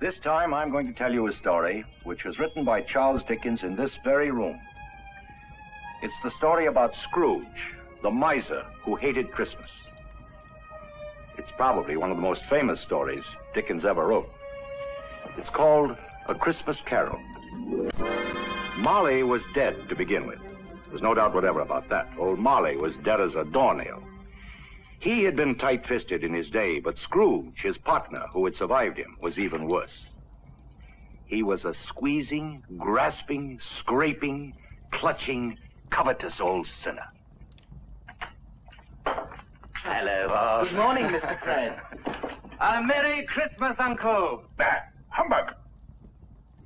This time I'm going to tell you a story which was written by Charles Dickens in this very room. It's the story about Scrooge, the miser who hated Christmas. It's probably one of the most famous stories Dickens ever wrote. It's called A Christmas Carol. Molly was dead to begin with. There's no doubt whatever about that. Old Molly was dead as a doornail. He had been tight-fisted in his day, but Scrooge, his partner, who had survived him, was even worse. He was a squeezing, grasping, scraping, clutching, covetous old sinner. Hello, Bob. Good morning, Mr. Fred. A Merry Christmas, Uncle. Bah, humbug.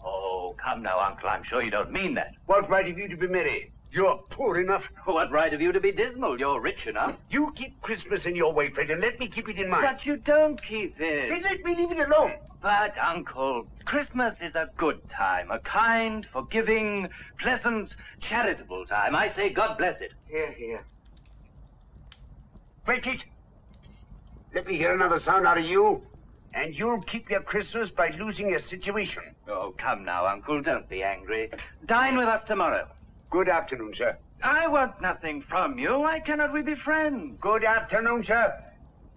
Oh, come now, Uncle. I'm sure you don't mean that. What right have you to be merry? You're poor enough. What right have you to be dismal? You're rich enough. You keep Christmas in your way, Fred, and let me keep it in mine. But you don't keep it. Then let me leave it alone. But, Uncle, Christmas is a good time. A kind, forgiving, pleasant, charitable time. I say God bless it. Here, here. Break it. Let me hear another sound out of you, and you'll keep your Christmas by losing your situation. Oh, come now, Uncle. Don't be angry. Dine with us tomorrow. Good afternoon, sir. I want nothing from you. Why cannot we be friends? Good afternoon, sir.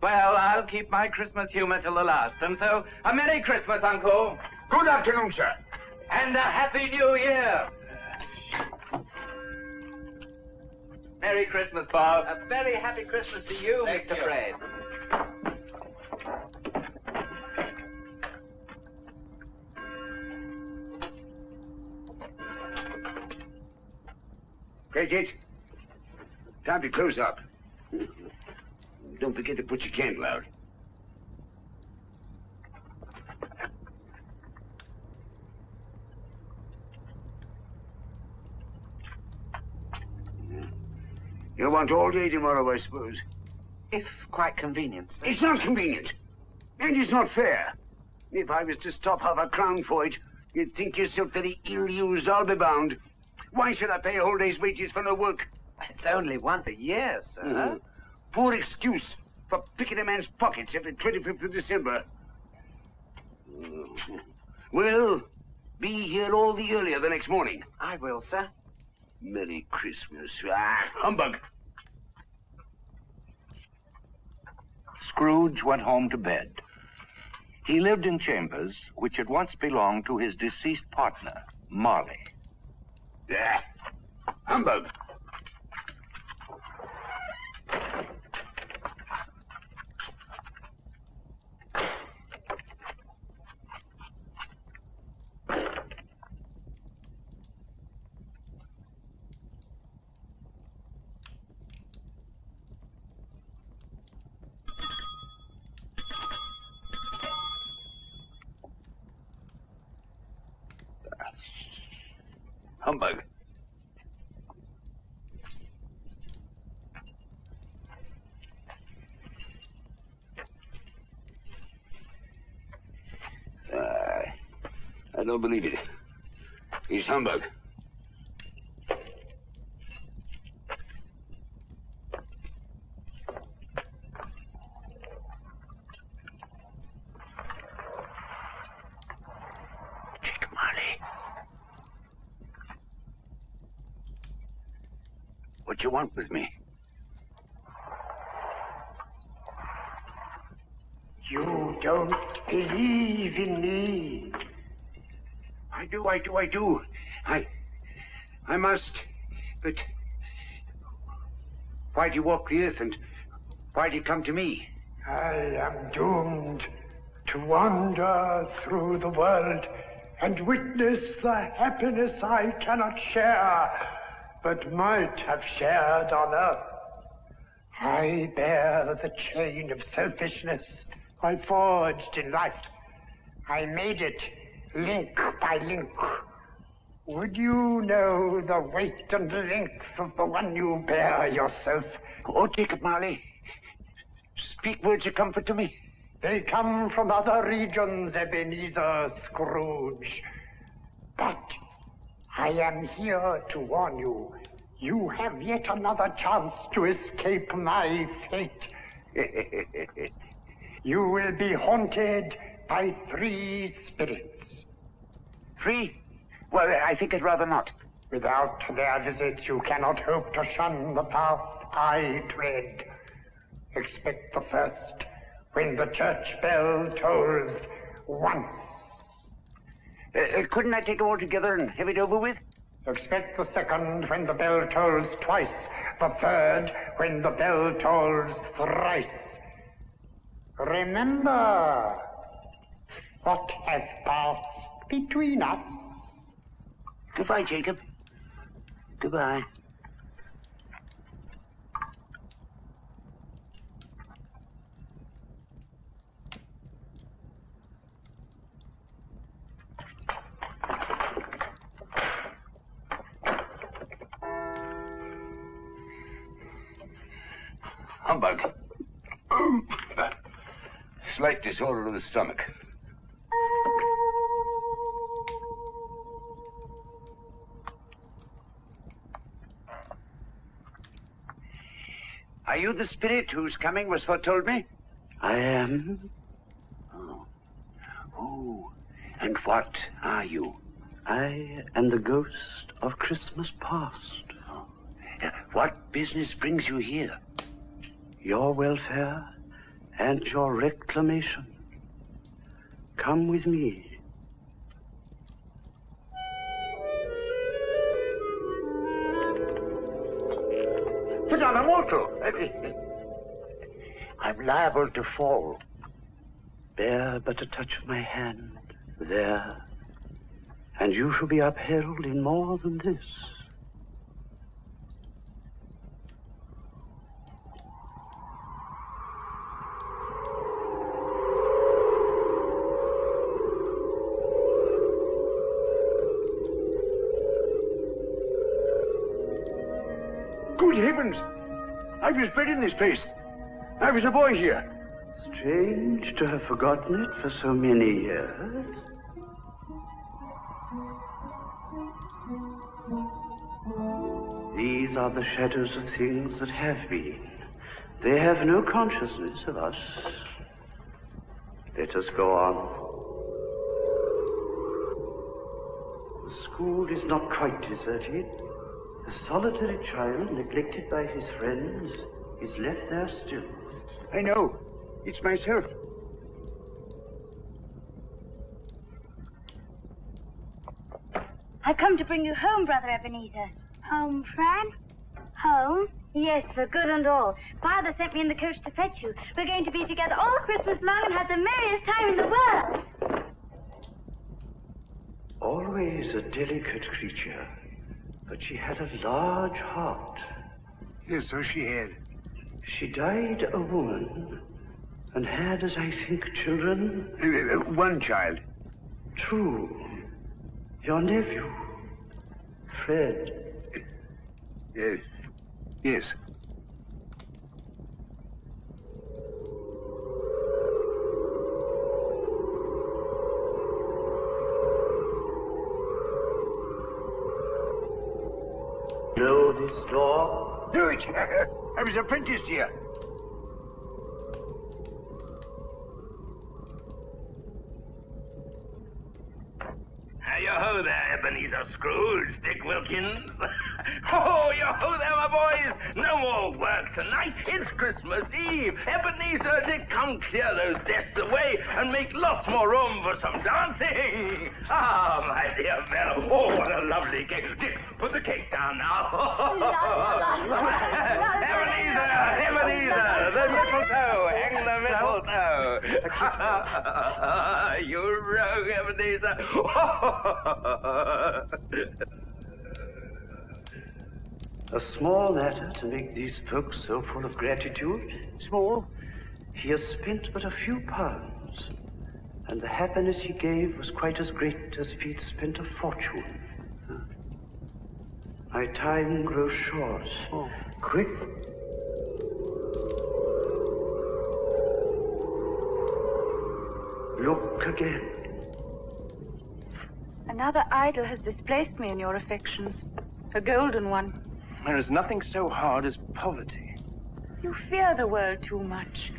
Well, I'll keep my Christmas humor till the last, and so a Merry Christmas, Uncle. Good afternoon, sir. And a Happy New Year. Merry Christmas, Bob. A very happy Christmas to you, Thank Mr. you. Fred. Bridget, time to close up. Don't forget to put your candle out. You'll want all day tomorrow, I suppose. If quite convenient, sir. It's not convenient. And it's not fair. If I was to stop half a crown for it, you'd think yourself very ill-used, I'll be bound. Why should I pay a whole day's wages for no work? It's only once a year, sir. Poor excuse for picking a man's pockets every 25th of December. Well, be here all the earlier the next morning. I will, sir. Merry Christmas. Ah, humbug. Scrooge went home to bed. He lived in chambers which had once belonged to his deceased partner, Molly. Ah, humbug. Humbug. I don't believe it. He's humbug. What you want with me? You don't believe in me. I do. I must. But why do you walk the earth and why do you come to me? I am doomed to wander through the world and witness the happiness I cannot share, but might have shared on earth. I bear the chain of selfishness I forged in life. I made it link by link. Would you know the weight and length of the one you bear yourself? Oh, Jacob Marley, speak words of comfort to me. They come from other regions, Ebenezer Scrooge. But I am here to warn you. You have yet another chance to escape my fate. You will be haunted by 3 spirits. 3? Well, I think I'd rather not. Without their visit, you cannot hope to shun the path I tread. Expect the first when the church bell tolls once. Couldn't I take them all together and have it over with? Expect the second when the bell tolls twice. The third when the bell tolls thrice. Remember what has passed between us. Goodbye, Jacob. Goodbye. Humbug. Slight disorder of the stomach. Are you the spirit whose coming was foretold me? I am. Oh, and what are you? I am the ghost of Christmas past. What business brings you here? Your welfare and your reclamation. Come with me. But I'm immortal. I'm liable to fall. Bear but a touch of my hand there, and you shall be upheld in more than this. Good heavens! I was bred in this place. I was a boy here. Strange to have forgotten it for so many years. These are the shadows of things that have been. They have no consciousness of us. Let us go on. The school is not quite deserted. A solitary child, neglected by his friends, is left there still. I know. It's myself. I've come to bring you home, Brother Ebenezer. Home, Fran? Home? Yes, for good and all. Father sent me in the coach to fetch you. We're going to be together all Christmas long and have the merriest time in the world. Always a delicate creature, but she had a large heart. Yes, so she had. She died a woman, and had, as I think, children. One child. True. Your nephew, Fred. Yes. Know this door? Do it. I was apprenticed here. Yo-ho there, Ebenezer Scrooge, Dick Wilkins. Oh, yo-ho there, my boys. No more work tonight. It's Christmas Eve. Ebenezer, Dick, come clear those desks away and make lots more room for some dancing. Ah, my dear fellow. Oh, what a lovely cake. Dick, put the cake down now. Ebenezer, the mistletoe. Hang the mistletoe. You rogue, Ebenezer. A small matter to make these folks so full of gratitude. Small? He has spent but a few pounds, and the happiness he gave was quite as great as if he'd spent a fortune. My time grows short. Oh. Quick. Look again. Another idol has displaced me in your affections. A golden one. There is nothing so hard as poverty. You fear the world too much.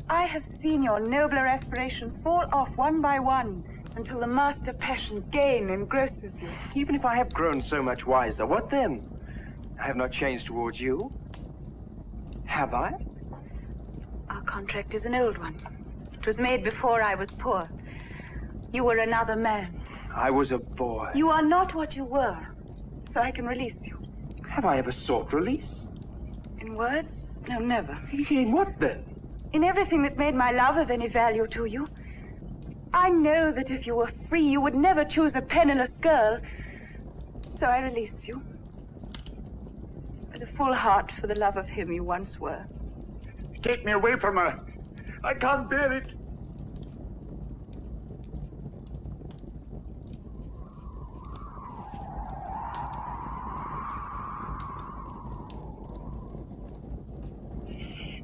I have seen your nobler aspirations fall off one by one until the master passion gain engrosses you. Even if I have grown so much wiser, what then? I have not changed towards you. Have I? Our contract is an old one. It was made before I was poor. You were another man. I was a boy. You are not what you were, so I can release you. Have I ever sought release? In words? No, never. In what then? In everything that made my love of any value to you. I know that if you were free, you would never choose a penniless girl. So I release you. With a full heart for the love of him you once were. Take me away from her. I can't bear it.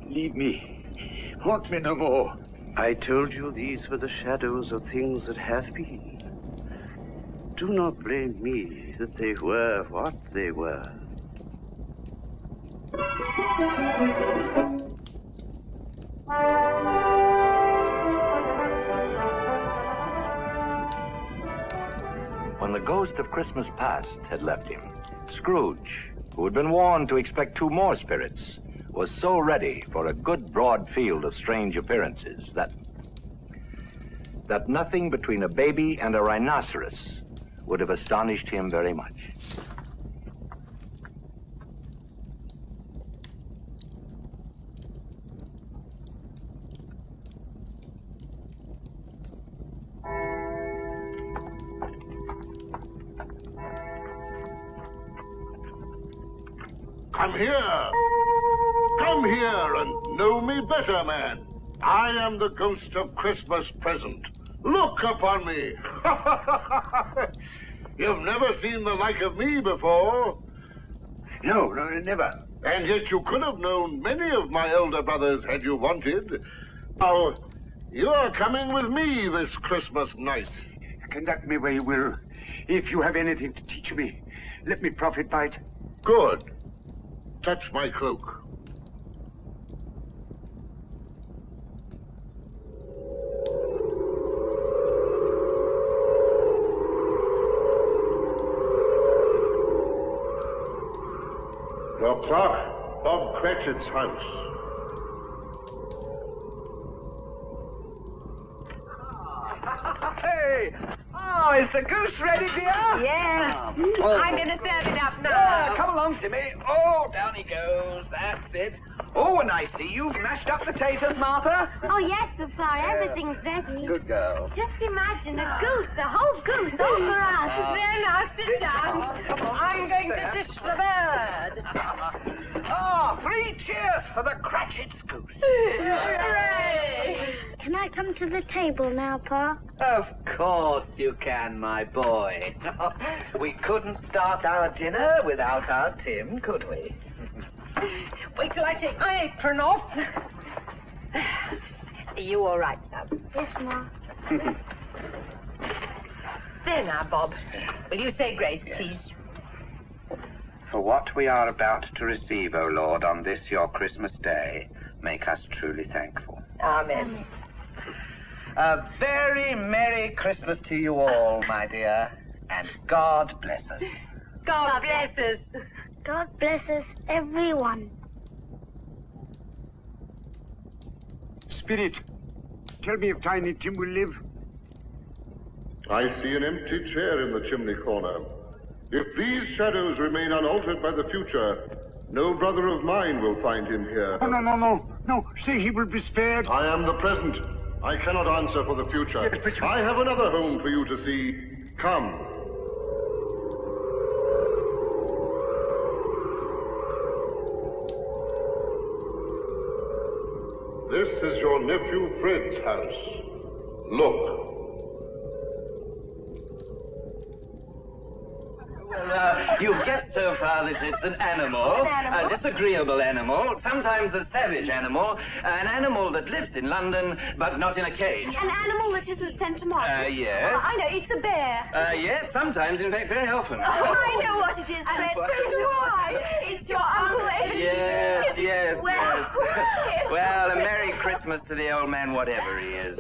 Leave me. Haunt me no more. I told you these were the shadows of things that have been. Do not blame me that they were what they were. When the ghost of Christmas past had left him, Scrooge, who had been warned to expect 2 more spirits, was so ready for a good broad field of strange appearances that nothing between a baby and a rhinoceros would have astonished him very much. Come here! Come here and know me better, man. I am the ghost of Christmas present. Look upon me. You've never seen the like of me before. No, never. And yet you could have known many of my elder brothers had you wanted. Now, you are coming with me this Christmas night. Conduct me where you will. If you have anything to teach me, let me profit by it. Good. Touch my cloak. Your clerk, Bob Cratchit's house. Hey! Oh, is the goose ready, dear? Yes. I'm going to serve it up now. Yeah, come along, Timmy. Oh, down he goes. That's it. Oh, and I see you've mashed up the taters, Martha. Oh, yes, Papa, everything's ready. Good girl. Just imagine a goose, the whole goose, all for us. There, now, sit down. Come on. I'm going to dish the bird. Oh, 3 cheers for the Cratchit's goose. Hooray! Can I come to the table now, Pa? Of course you can, my boy. We couldn't start our dinner without our Tim, could we? Wait till I take my apron off. Are you all right, now? Yes, Ma. There now, Bob. Will you say grace, please? For what we are about to receive, O Lord, on this your Christmas day, make us truly thankful. Amen. A very Merry Christmas to you all, my dear, and God bless us. God bless us. God bless us, everyone. Spirit, tell me if Tiny Tim will live. I see an empty chair in the chimney corner. If these shadows remain unaltered by the future, no brother of mine will find him here. Oh, no. Say he will be spared. I am the present. I cannot answer for the future. Yes, but you... I have another home for you to see. Come. This is your nephew Fred's house. Look. Well, you get so far that it's an animal, a disagreeable animal, sometimes a savage animal, an animal that lives in London, but not in a cage. An animal that isn't sent to market? Yes. Oh, I know, it's a bear. Yes, sometimes, in fact, very often. Oh, I know what it is, Fred. So do I. It's your Uncle Ebenezer. Yes. Well, well, a Merry Christmas to the old man, whatever he is.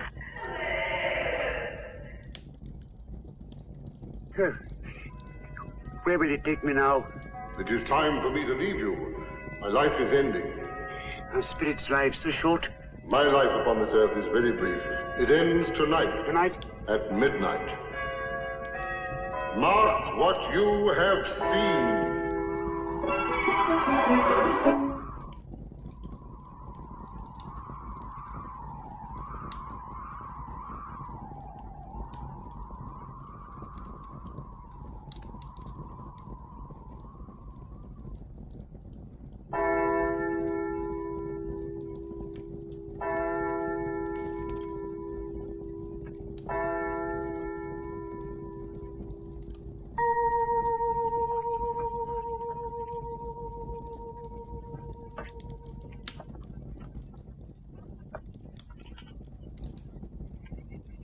Where will it take me now? It is time for me to leave you. My life is ending. A spirit's life so short? My life upon this earth is very brief. It ends tonight. Tonight? At midnight. Mark what you have seen.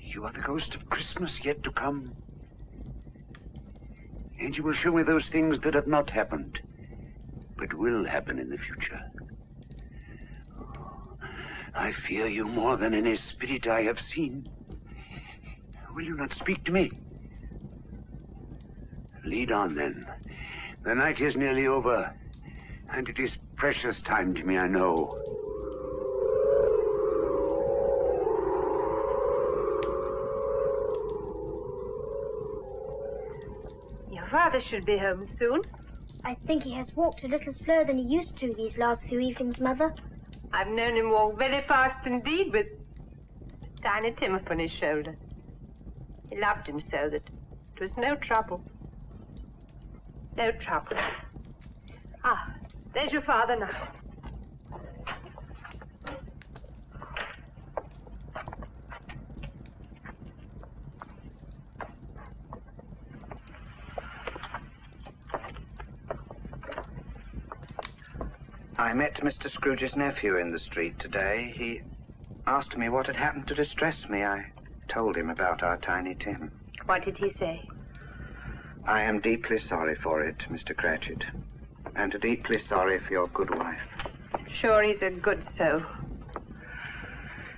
You are the ghost of Christmas yet to come. And you will show me those things that have not happened, but will happen in the future. I fear you more than any spirit I have seen. Will you not speak to me? Lead on, then. The night is nearly over, and it is precious time to me, I know. Father should be home soon. I think he has walked a little slower than he used to these last few evenings, Mother. I've known him walk very fast indeed with Tiny Tim upon his shoulder. He loved him so that it was no trouble. No trouble. Ah, there's your father now. I met Mr. Scrooge's nephew in the street today. He asked me what had happened to distress me. I told him about our Tiny Tim. What did he say? I am deeply sorry for it, Mr. Cratchit, and deeply sorry for your good wife. Sure he's a good soul.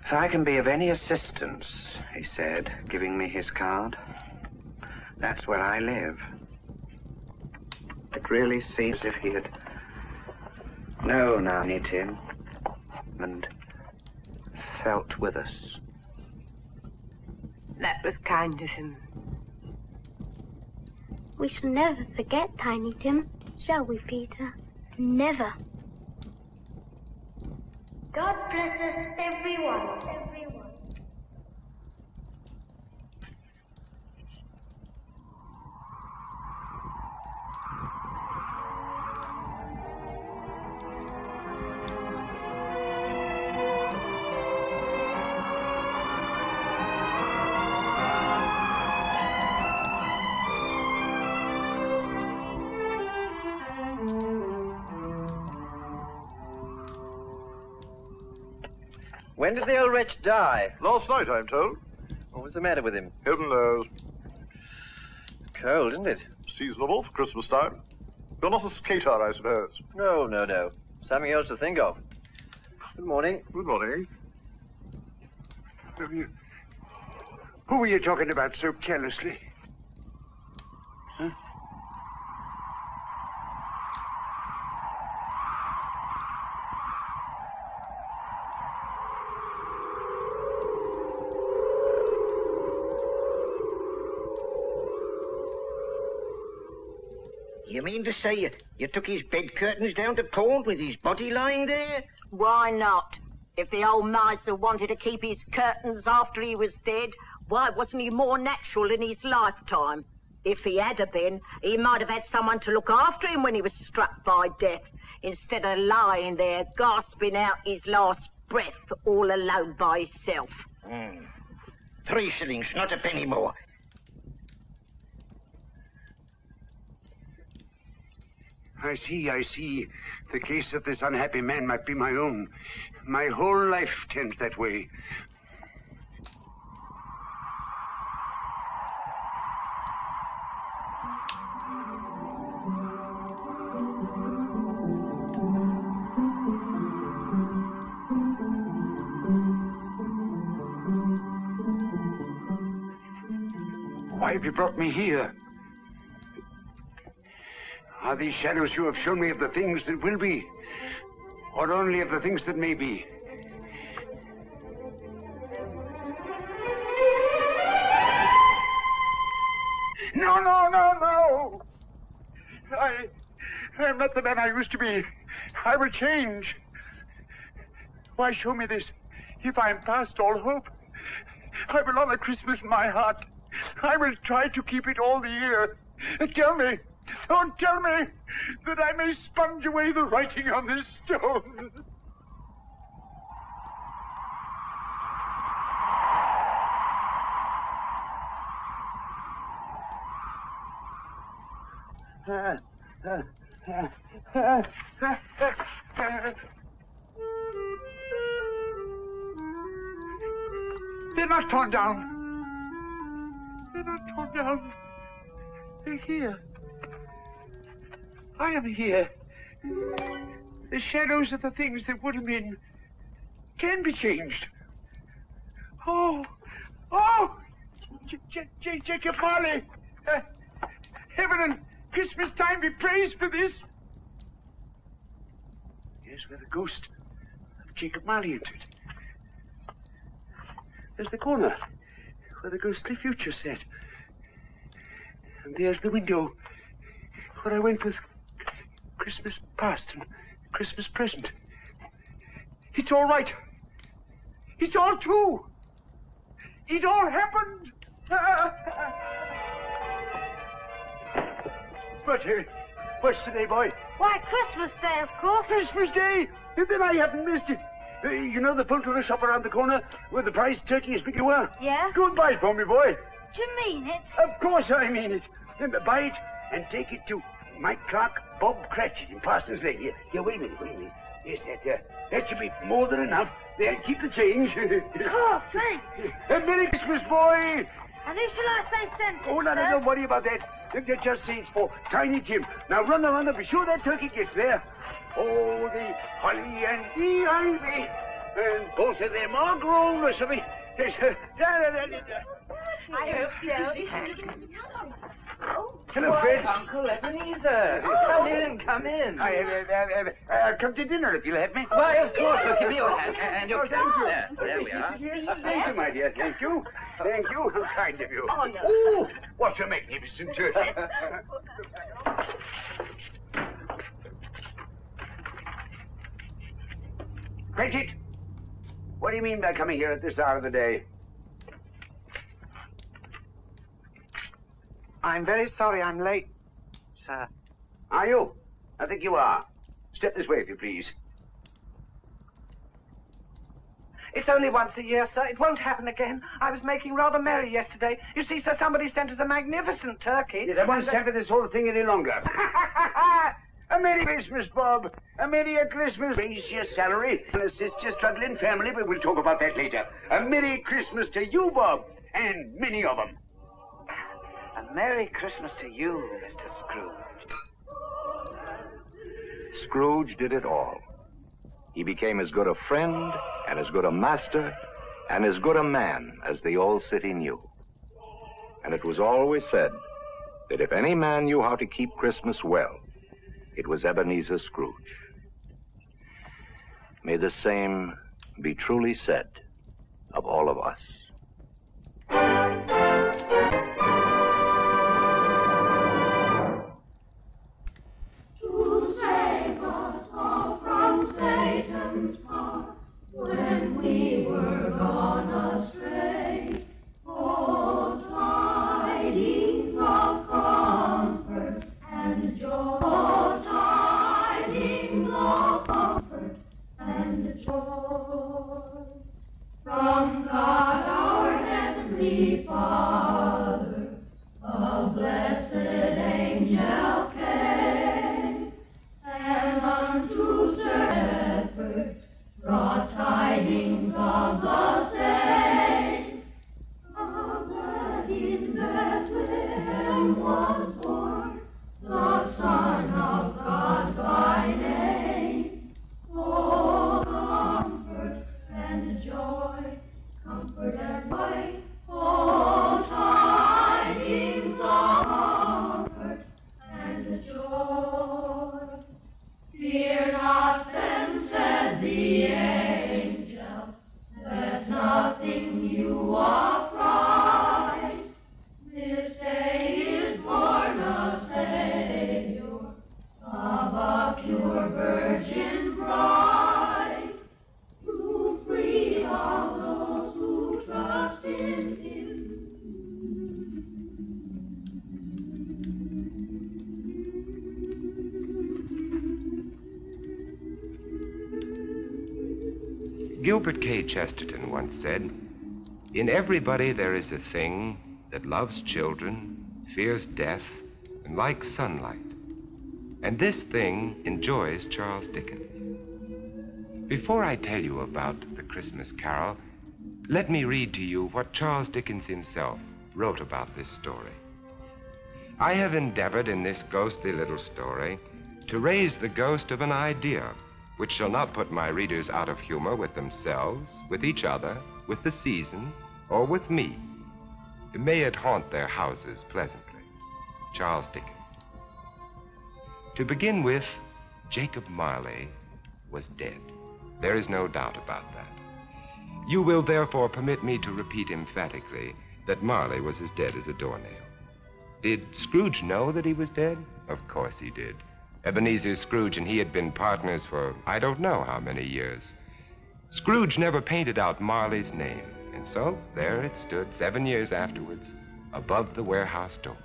If I can be of any assistance, he said, giving me his card. That's where I live. It really seems as if he had known our Tiny Tim and felt with us. That was kind of him. We shall never forget Tiny Tim, shall we, Peter? Never. God bless us, everyone. When did the old wretch die? Last night, I'm told. What was the matter with him? Heaven knows. Cold, isn't it? Seasonable for Christmas time. You're not a skater, I suppose. No. Something else to think of. Good morning. Good morning. Who were you talking about so carelessly? Huh? You mean to say you took his bed curtains down to pawn with his body lying there? Why not? If the old miser wanted to keep his curtains after he was dead, why wasn't he more natural in his lifetime? If he had been, he might have had someone to look after him when he was struck by death, instead of lying there gasping out his last breath all alone by himself. 3 shillings, not a penny more. I see. The case of this unhappy man might be my own. My whole life tends that way. Why have you brought me here? Are these shadows you have shown me of the things that will be, or only of the things that may be? No! I am not the man I used to be. I will change. Why show me this if I am past all hope? I will honor Christmas in my heart. I will try to keep it all the year. Tell me, oh, tell me that I may sponge away the writing on this stone. They're not torn down. They're not torn down. They're here. I am here. The shadows of the things that would have been can be changed. Oh! Jacob Marley! Heaven and Christmas time be praised for this. Here's where the ghost of Jacob Marley entered. There's the corner where the ghostly future sat. And there's the window where I went with Christmas past and Christmas present. It's all right. It's all true. It all happened. But what's today, boy? Why, Christmas Day, of course. Christmas Day? Then I haven't missed it. You know the full-to-the shop around the corner where the prize turkey is big you were? Yeah? Go and buy it for me, boy. Do you mean it? Of course I mean it. Buy it and take it to Mike Clark, Bob Cratchit in Parsons Lane. Here, wait a minute. Yes, that should be more than enough. There, keep the change. Oh, thanks. Merry Christmas, boy. And who shall I say sent it, Oh, no, don't worry about that. Just say it's for Tiny Tim. Now run along and be sure that turkey gets there. Oh, the holly and the ivy, and both of them are grown, Rosalie. I hope so. Hello, Fred. Uncle Ebenezer. Come in. Come to dinner if you'll have me. Why, of course. So give me your hand and your thank you. There we are. Thank you, my dear. Thank you. How kind of you. Oh, no. Ooh, what a magnificent turkey. Cratchit, what do you mean by coming here at this hour of the day? I'm very sorry I'm late, sir. Are you? I think you are. Step this way, if you please. It's only once a year, sir. It won't happen again. I was making rather merry yesterday. You see, sir, somebody sent us a magnificent turkey. Yes, I won't stand for this whole thing any longer. A Merry Christmas, Bob. A Merry Christmas. Raise your salary and assist your struggling family, but we'll talk about that later. A Merry Christmas to you, Bob, and many of them. A Merry Christmas to you, Mr. Scrooge. Scrooge did it all. He became as good a friend, and as good a master, and as good a man as the old city knew. And it was always said that if any man knew how to keep Christmas well, it was Ebenezer Scrooge. May the same be truly said of all of us. To save us all from Satan's power, when we were gone astray, oh, tidings of comfort and joy. Oh, tidings of comfort and joy. From God our Heavenly Father, a blessed angel came, Gilbert K. Chesterton once said, "In everybody there is a thing that loves children, fears death, and likes sunlight. And this thing enjoys Charles Dickens." Before I tell you about the Christmas Carol, let me read to you what Charles Dickens himself wrote about this story. "I have endeavored in this ghostly little story to raise the ghost of an idea which shall not put my readers out of humor with themselves, with each other, with the season, or with me. May it haunt their houses pleasantly." Charles Dickens. To begin with, Jacob Marley was dead. There is no doubt about that. You will therefore permit me to repeat emphatically that Marley was as dead as a doornail. Did Scrooge know that he was dead? Of course he did. Ebenezer Scrooge and he had been partners for I don't know how many years. Scrooge never painted out Marley's name, and so there it stood 7 years afterwards above the warehouse door.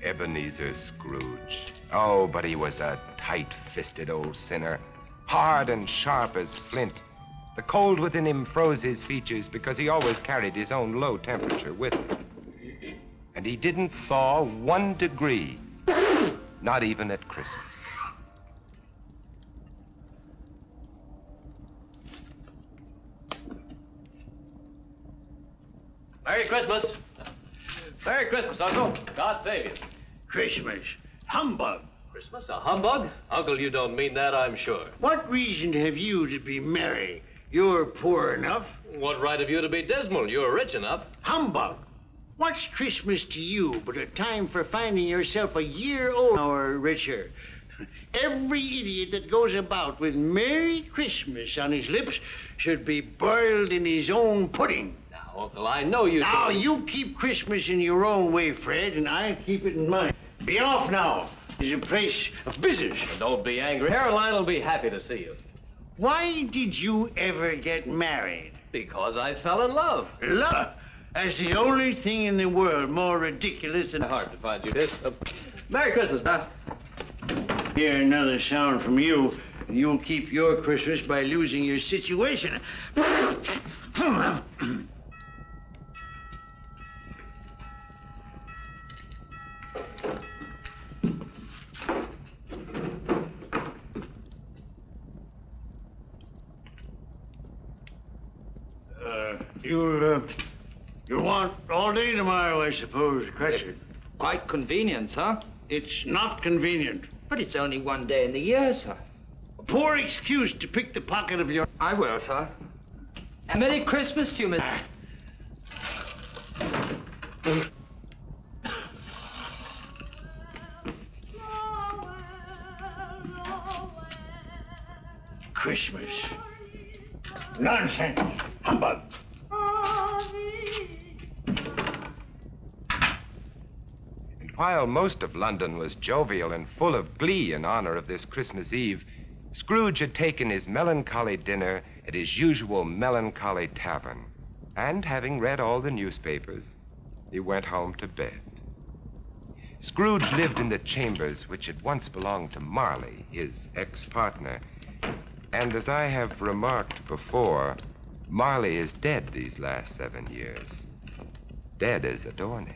Ebenezer Scrooge. Oh, but he was a tight-fisted old sinner, hard and sharp as flint. The cold within him froze his features because he always carried his own low temperature with him. And he didn't thaw 1 degree, not even at Christmas. Merry Christmas. Merry Christmas, Uncle. God save you. Christmas. Humbug. Christmas, a humbug? Uncle, you don't mean that, I'm sure. What reason have you to be merry? You're poor enough. What right have you to be dismal? You're rich enough. Humbug. What's Christmas to you but a time for finding yourself a year old or richer? Every idiot that goes about with Merry Christmas on his lips should be boiled in his own pudding. Now, Uncle, I know you... Now, you keep Christmas in your own way, Fred, and I keep it in mine. Be off now. It's a place of business. And don't be angry. Caroline will be happy to see you. Why did you ever get married? Because I fell in love. Love? That's the only thing in the world more ridiculous than... Hard to find you this. Merry Christmas, Doc. Hear another sound from you, and you'll keep your Christmas by losing your situation. You'll want all day tomorrow, I suppose, Crescent. Quite convenient, sir. It's not convenient. But it's only 1 day in the year, sir. A poor excuse to pick the pocket of your... I will, sir. And Merry Christmas to you, Mr. Christmas. Nonsense. Humbug. While most of London was jovial and full of glee in honor of this Christmas Eve, Scrooge had taken his melancholy dinner at his usual melancholy tavern, and having read all the newspapers, he went home to bed. Scrooge lived in the chambers which had once belonged to Marley, his ex-partner, and as I have remarked before, Marley is dead these last 7 years. Dead as a doornail.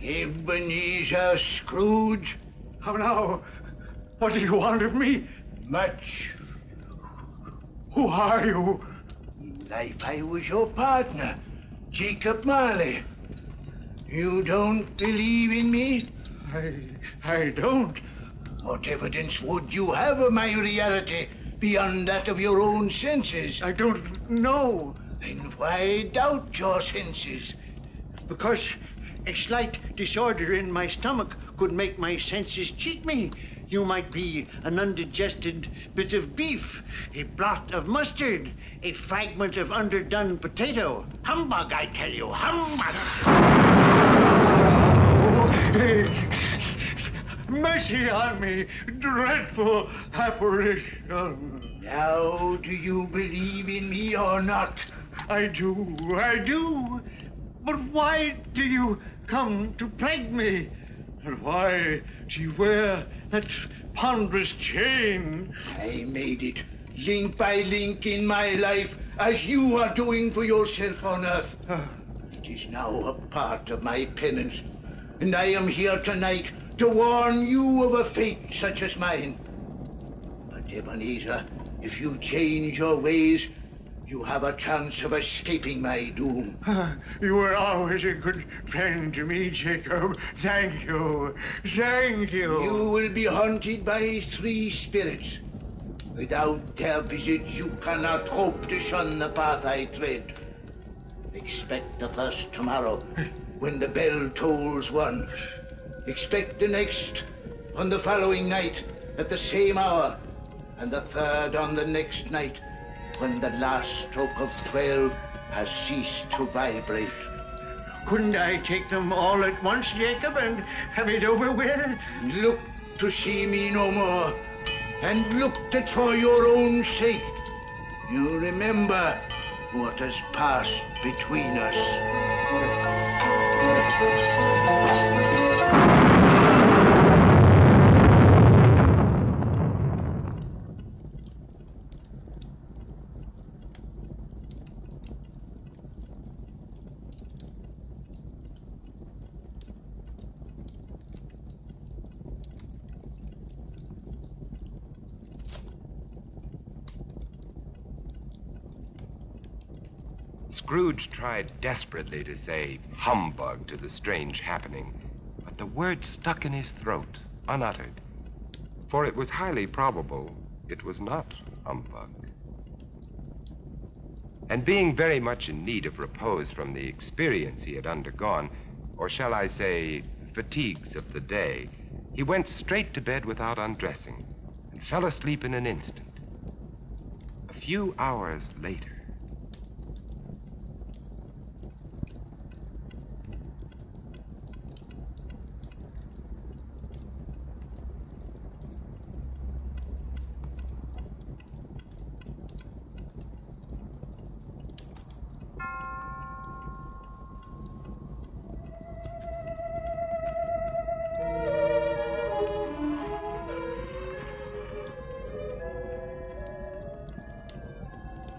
Ebenezer Scrooge? How now? What do you want of me? Much. Who are you? Like I was your partner, Jacob Marley. You don't believe in me? I don't. What evidence would you have of my reality beyond that of your own senses? I don't know. Then why doubt your senses? Because a slight disorder in my stomach could make my senses cheat me. You might be an undigested bit of beef, a blot of mustard, a fragment of underdone potato. Humbug, I tell you, humbug! Mercy on me, dreadful apparition. Now, do you believe in me or not? I do. But why do you come to plague me? And why do you wear that ponderous chain? I made it, link by link in my life, as you are doing for yourself on earth. It is now a part of my penance, and I am here tonight to warn you of a fate such as mine. But Ebenezer, if you change your ways, you have a chance of escaping my doom. You were always a good friend to me, Jacob. Thank you. Thank you. You will be haunted by 3 spirits. Without their visits, you cannot hope to shun the path I tread. Expect the first tomorrow, when the bell tolls 1. Expect the next on the following night at the same hour, and the third on the next night, when the last stroke of 12 has ceased to vibrate. Couldn't I take them all at once, Jacob, and have it over with? Look to see me no more, and look that for your own sake you remember what has passed between us. Scrooge tried desperately to say humbug to the strange happening, but the word stuck in his throat, unuttered. For it was highly probable it was not humbug. And being very much in need of repose from the experience he had undergone, or shall I say, fatigues of the day, he went straight to bed without undressing, and fell asleep in an instant. A few hours later,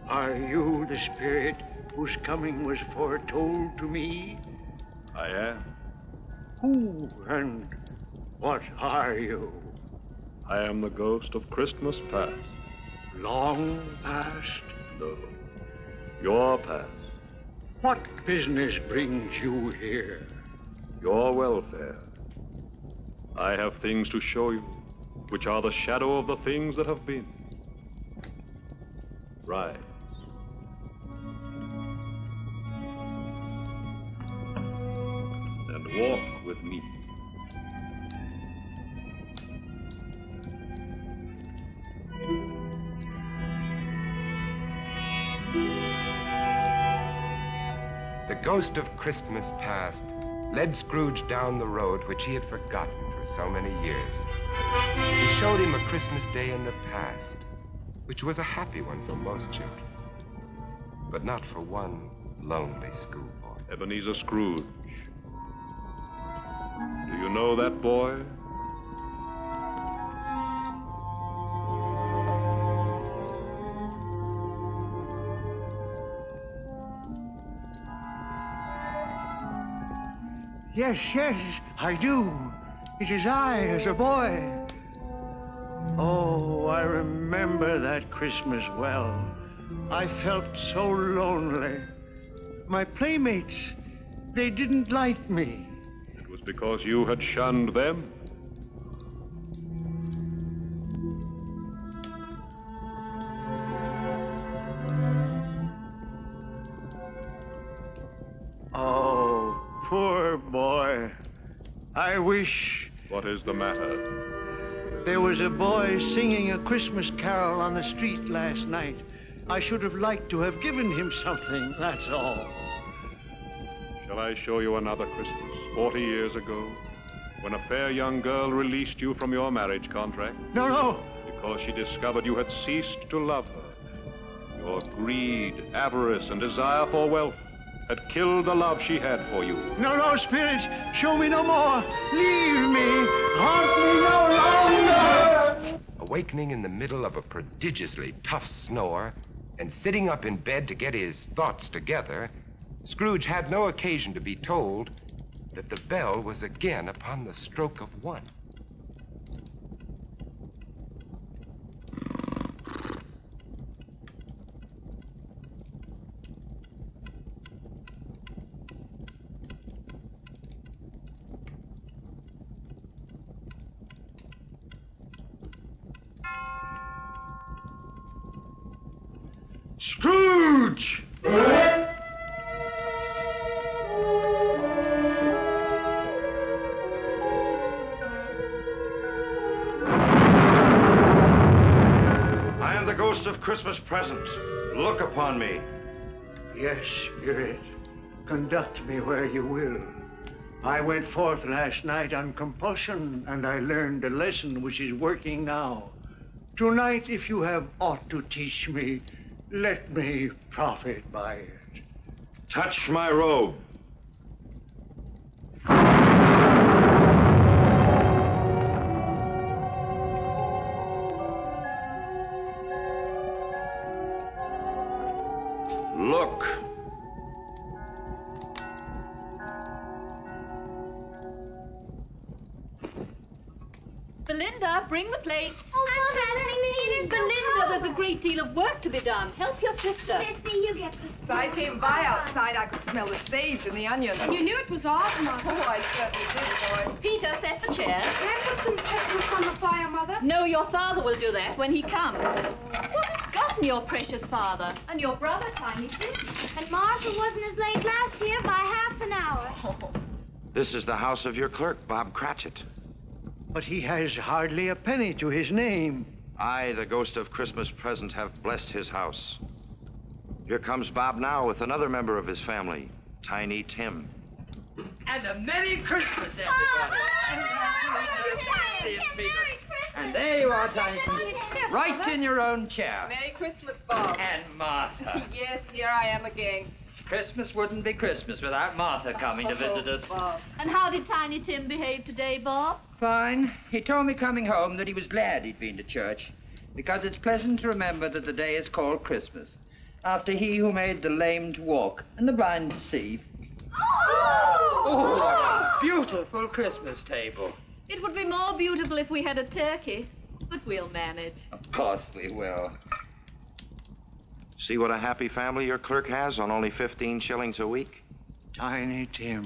Are you the spirit whose coming was foretold to me? I am. Who and what are you? I am the ghost of Christmas past. Long past? No. Your past. What business brings you here? Your welfare. I have things to show you, which are the shadow of the things that have been. Rise. And walk with me. the ghost of Christmas past led Scrooge down the road which he had forgotten for so many years. He showed him a Christmas day in the past, which was a happy one for most children, but not for one lonely schoolboy. Ebenezer Scrooge. Do you know that boy? Yes, I do. It is I, as a boy. Oh, I remember that Christmas well. I felt so lonely. My playmates, They didn't like me. It was because you had shunned them. Oh, poor boy. I wish... What is the matter? There was a boy singing a Christmas carol on the street last night. I should have liked to have given him something, that's all. Shall I show you another Christmas, 40 years ago, when a fair young girl released you from your marriage contract? No, no. Because she discovered you had ceased to love her. Your greed, avarice, and desire for wealth had killed the love she had for you. No, no, Spirit, show me no more. Leave me. Haunt me no longer. Awakening in the middle of a prodigiously tough snore and sitting up in bed to get his thoughts together, Scrooge had no occasion to be told that the bell was again upon the stroke of 1. Scrooge! I am the ghost of Christmas present. Look upon me. Yes, Spirit. Conduct me where you will. I went forth last night on compulsion, and I learned a lesson which is working now. Tonight, if you have aught to teach me, let me profit by it. Touch my robe. Look. Belinda, bring the plates. Oh, Belinda, there's a great deal of work to be done. Help your sister. Missy, you get the... As I came by outside, I could smell the sage and the onions. And you knew it was off, Mother. Oh, I certainly did, boy. Peter, set the chair. Can I put some chestnuts on the fire, Mother? No, your father will do that when he comes. What has gotten your precious father? And your brother, Tiny Tim? And Martha wasn't as late last year by half an hour. Oh. This is the house of your clerk, Bob Cratchit. But he has hardly a penny to his name. I, the ghost of Christmas present, have blessed his house. Here comes Bob now with another member of his family, Tiny Tim. And a Merry Christmas, everybody. And there you are, Tiny Tim, right in your own chair. Merry Christmas, Bob. And Martha. Yes, here I am again. Christmas wouldn't be Christmas without Martha coming to visit us. Bob. And how did Tiny Tim behave today, Bob? Fine. He told me coming home that he was glad he'd been to church, because it's pleasant to remember that the day is called Christmas, after he who made the lame to walk and the blind to see. Oh, what a beautiful Christmas table. It would be more beautiful if we had a turkey, but we'll manage. Of course we will. See what a happy family your clerk has on only 15 shillings a week? Tiny Tim.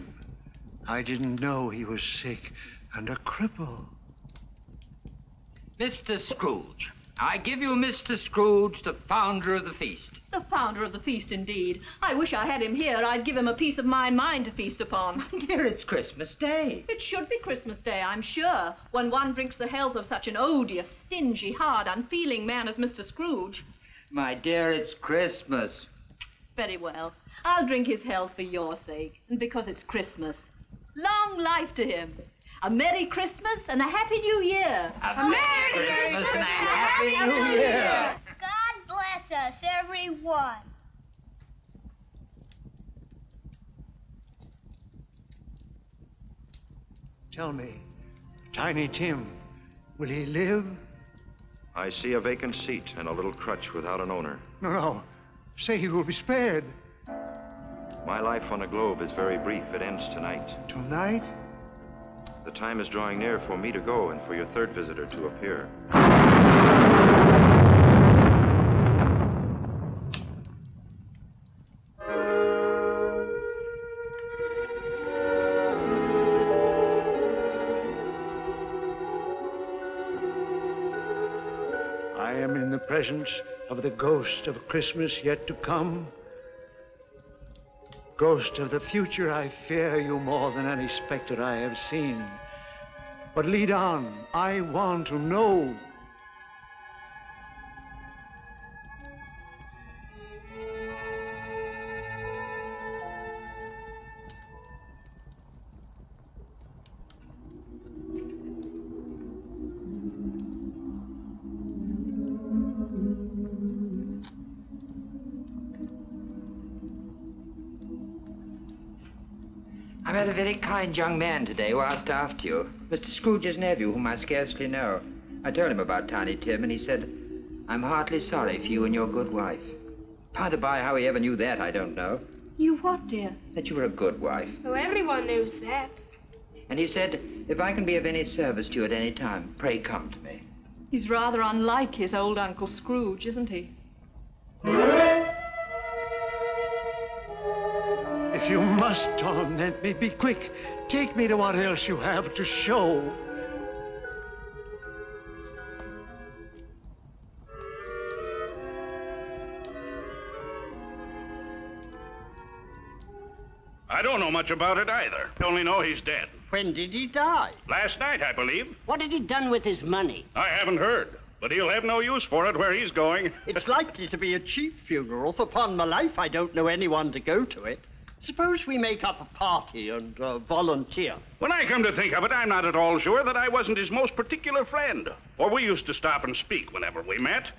I didn't know he was sick and a cripple. Mr. Scrooge. I give you Mr. Scrooge, the founder of the feast. The founder of the feast, indeed. I wish I had him here. I'd give him a piece of my mind to feast upon. Dear, it's Christmas Day. It should be Christmas Day, I'm sure, when one drinks the health of such an odious, stingy, hard, unfeeling man as Mr. Scrooge. My dear, it's Christmas. Very well. I'll drink his health for your sake, and because it's Christmas. Long life to him. A Merry Christmas and a Happy New Year. A Merry Christmas and a Happy New Year. God bless us, everyone. Tell me, Tiny Tim, will he live? I see a vacant seat and a little crutch without an owner. No, no. Say he will be spared. My life on the globe is very brief. It ends tonight. Tonight? The time is drawing near for me to go and for your third visitor to appear. am in the presence of the ghost of Christmas yet to come. Ghost of the future, I fear you more than any specter I have seen. But lead on, I want to know. I met a very kind young man today who asked after you. Mr. Scrooge's nephew, whom I scarcely know. I told him about Tiny Tim, and he said, I'm heartily sorry for you and your good wife. By the by, how he ever knew that, I don't know. You what, dear? That you were a good wife. Oh, everyone knows that. And he said, if I can be of any service to you at any time, pray come to me. He's rather unlike his old Uncle Scrooge, isn't he? If you must torment me, be quick. Take me to what else you have to show. I don't know much about it either. I only know he's dead. When did he die? Last night, I believe. What had he done with his money? I haven't heard, but he'll have no use for it where he's going. It's likely to be a cheap funeral, for upon my life I don't know anyone to go to it. Suppose we make up a party and volunteer. When I come to think of it, I'm not at all sure that I wasn't his most particular friend, for we used to stop and speak whenever we met.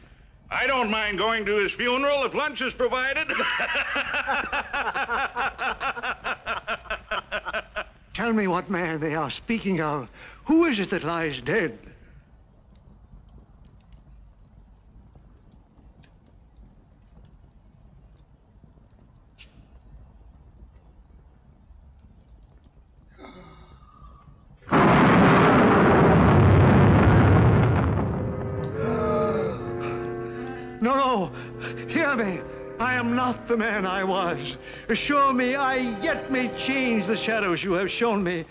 I don't mind going to his funeral if lunch is provided. Tell me what man they are speaking of. Who is it that lies dead? No, hear me. I am not the man I was. Assure me I yet may change the shadows you have shown me.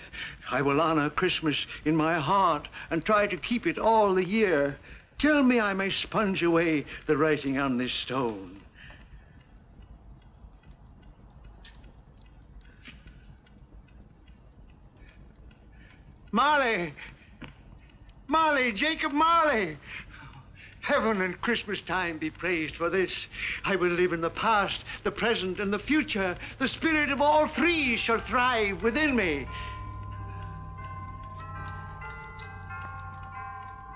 I will honor Christmas in my heart and try to keep it all the year. Tell me I may sponge away the writing on this stone. Marley! Marley! Jacob Marley! Heaven and Christmas time be praised for this. I will live in the past, the present, and the future. The spirit of all three shall thrive within me.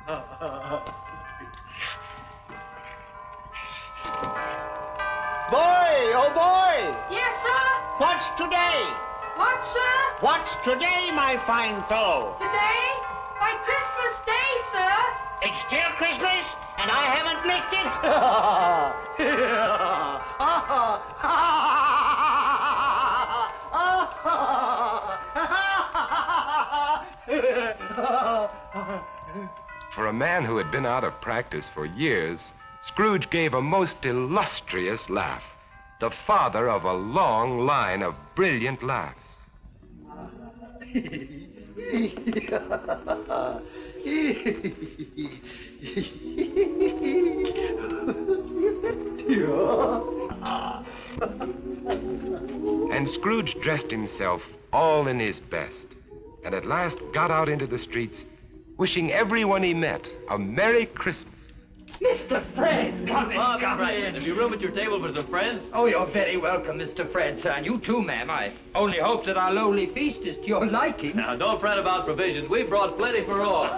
Boy, oh boy! Yes, sir? What's today? What, sir? What's today, my fine fellow? Today? Why, Christmas Day, sir. It's still Christmas, and I haven't missed it. For a man who had been out of practice for years, Scrooge gave a most illustrious laugh, the father of a long line of brilliant laughs. And Scrooge dressed himself all in his best, and at last got out into the streets, wishing everyone he met a Merry Christmas. Mr. Fred, come in. Have you room at your table for some friends? Oh, you're very welcome, Mr. Fred, sir. And you too, ma'am. I only hope that our lowly feast is to your liking. Now, don't fret about provisions. We've brought plenty for all.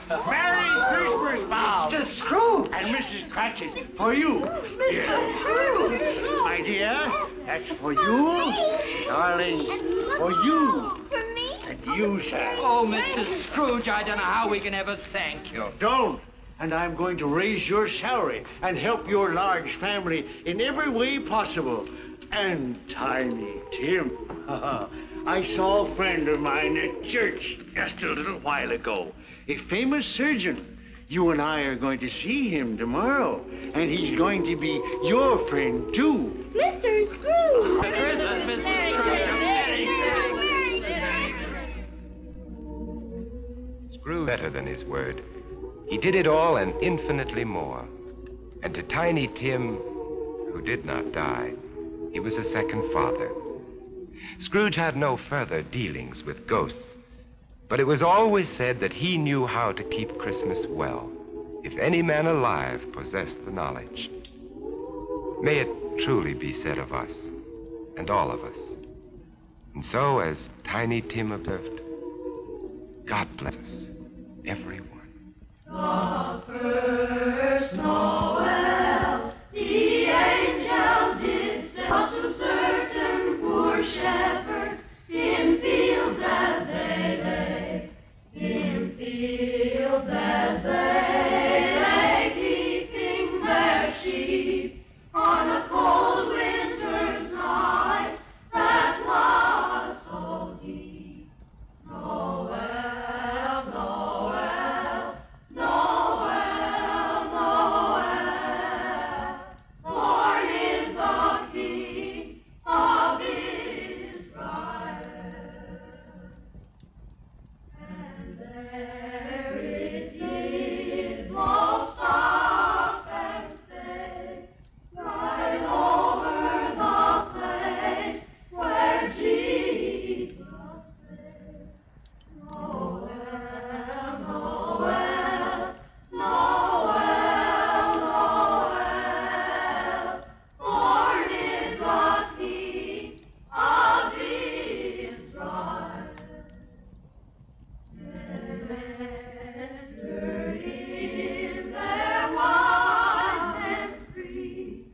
Merry Christmas, Bob! Mr. Scrooge! And Mrs. Cratchit, for you. Mr. Scrooge! My dear, that's for you. Darling, for you. For me? And you, sir. Oh, Mr. Scrooge, I don't know how we can ever thank you. Don't. And I'm going to raise your salary and help your large family in every way possible. And Tiny Tim. I saw a friend of mine at church just a little while ago. A famous surgeon. You and I are going to see him tomorrow. And he's going to be your friend, too. Mr. Scrooge! Merry Christmas, Mr. Scrooge better than his word. He did it all and infinitely more. And to Tiny Tim, who did not die, he was a second father. Scrooge had no further dealings with ghosts, but it was always said that he knew how to keep Christmas well, if any man alive possessed the knowledge. May it truly be said of us, and all of us. And so, as Tiny Tim observed, God bless us, everyone. The first Noel, the angel did sell to certain poor shepherds in fields as they lay, in fields as they lay, keeping their sheep on a cold winter's night that was so deep. Noel, Noel, Noel, Noel, born is the King of Israel. And there it did blow soft and stay, right over the place where Jesus lay. Noel, Noel, Noel, Noel, born is the King of Israel. Enter in their wise and free,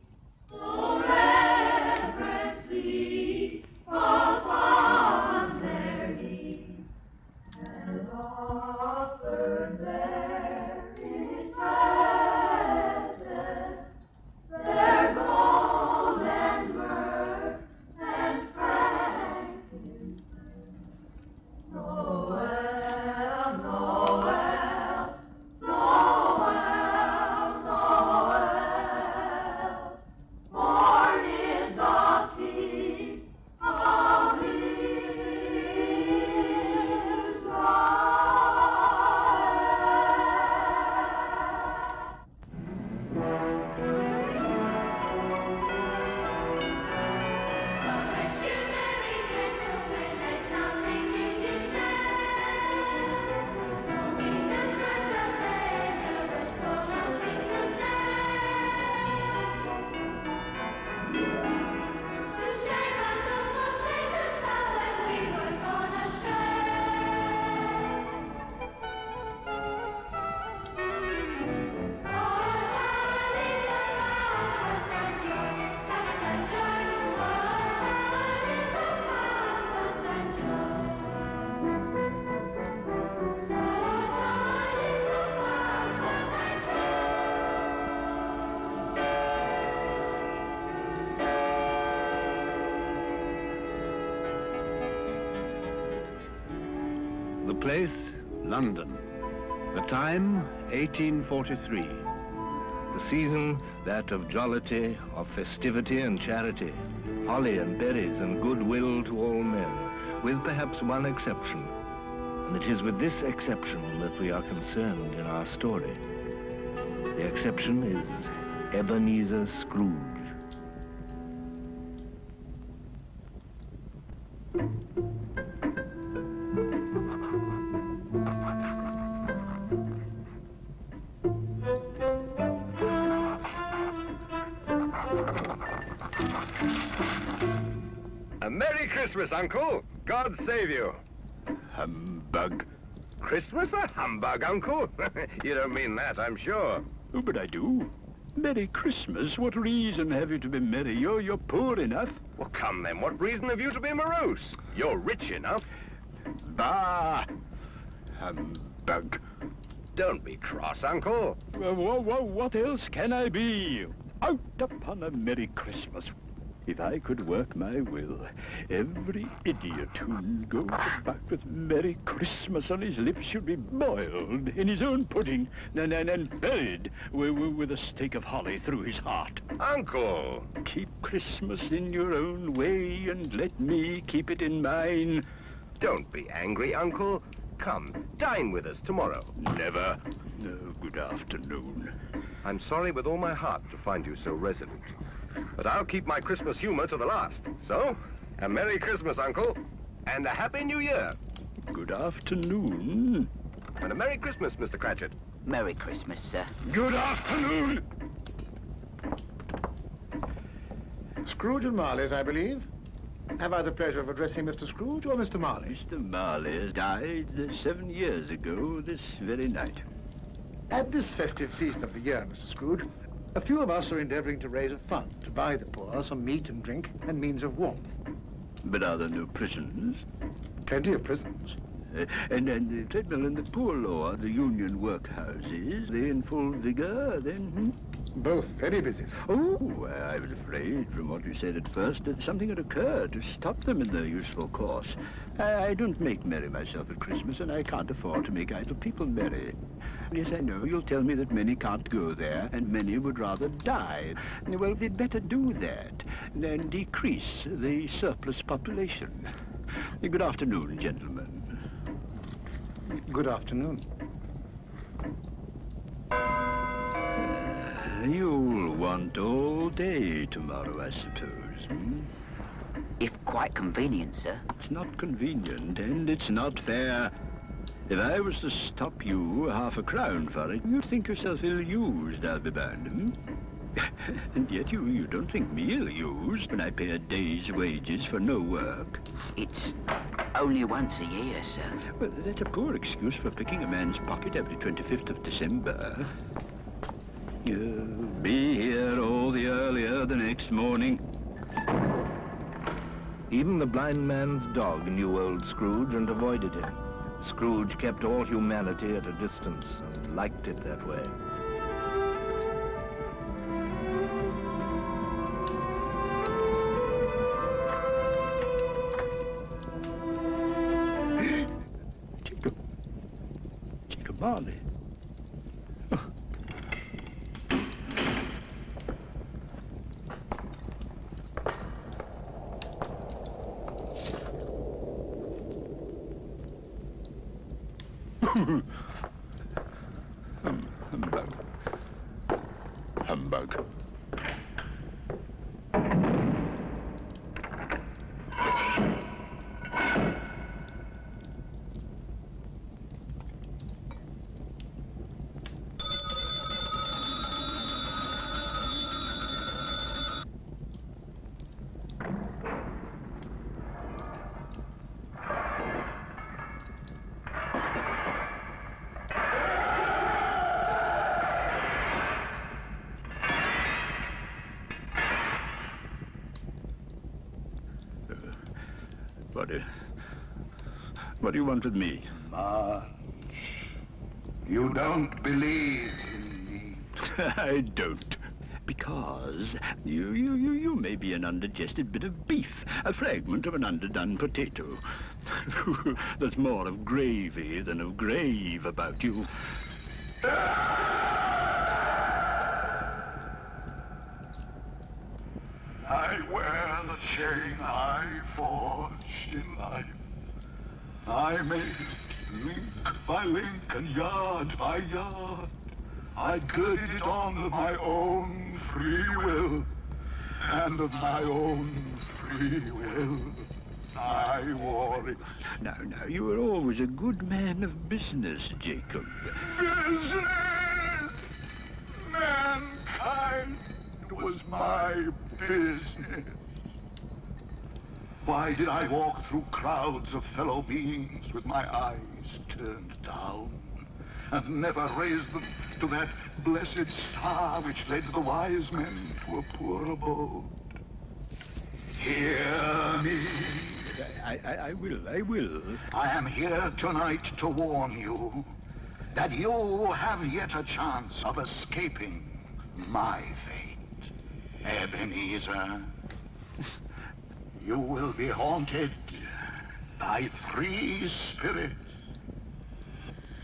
so reverently upon their knees, and offer there His presence, their gold and myrrh and frankincense. Noel, Noel, Noel, Noel, born is the King of The place, London. The time, 1843. The season, that of jollity, of festivity and charity, holly and berries and goodwill to all men, with perhaps one exception. And it is with this exception that we are concerned in our story. The exception is Ebenezer Scrooge. A Merry Christmas, Uncle. God save you. Humbug. Christmas a humbug, Uncle? You don't mean that, I'm sure. Oh, but I do. Merry Christmas? What reason have you to be merry? You're poor enough. Well, come then, what reason have you to be morose? You're rich enough. Bah! Humbug. Don't be cross, Uncle. What else can I be? Out upon a Merry Christmas. If I could work my will, every idiot who goes back with Merry Christmas on his lips should be boiled in his own pudding and buried with a stake of holly through his heart. Uncle! Keep Christmas in your own way and let me keep it in mine. Don't be angry, Uncle. Come, dine with us tomorrow. Never. No, good afternoon. I'm sorry with all my heart to find you so resolute. But I'll keep my Christmas humor to the last. So, a Merry Christmas, Uncle, and a Happy New Year. Good afternoon. And a Merry Christmas, Mr. Cratchit. Merry Christmas, sir. Good afternoon. Scrooge and Marley's, I believe. Have I the pleasure of addressing Mr. Scrooge or Mr. Marley? Mr. Marley died 7 years ago this very night. At this festive season of the year, Mr. Scrooge, a few of us are endeavoring to raise a fund to buy the poor some meat and drink and means of warmth. But are there no prisons? Plenty of prisons. And the treadmill and the poor law, the union workhouses, they in full vigor then? Both very busy. Oh, I was afraid from what you said at first that something had occurred to stop them in their useful course. I don't make merry myself at Christmas, and I can't afford to make idle people merry. Yes, I know, you'll tell me that many can't go there, and many would rather die. Well, we'd better do that than decrease the surplus population. Good afternoon, gentlemen. Good afternoon. You'll want all day tomorrow, I suppose, hmm? If quite convenient, sir. It's not convenient, and it's not fair. If I was to stop you half a crown for it, you'd think yourself ill-used, I'll be bound, hmm? And yet you don't think me ill-used when I pay a day's wages for no work. It's only once a year, sir. Well, that's a poor excuse for picking a man's pocket every 25th of December. You'll be here all the earlier the next morning. Even the blind man's dog knew old Scrooge and avoided him. Scrooge kept all humanity at a distance and liked it that way. Jacob Marley. Humbug. Humbug. What do you want with me? March, you don't believe in me. I don't. Because you may be an undigested bit of beef, a fragment of an underdone potato. There's more of gravy than of grave about you. I wear the chain I forged in life. I made it link by link and yard by yard. I girded it on of my own free will, and of my own free will I wore it. Now, you were always a good man of business, Jacob. Business! Mankind was my business. Why did I walk through crowds of fellow beings with my eyes turned down, and never raise them to that blessed star which led the wise men to a poor abode? Hear me. I will. I am here tonight to warn you that you have yet a chance of escaping my fate. Ebenezer, you will be haunted by 3 spirits.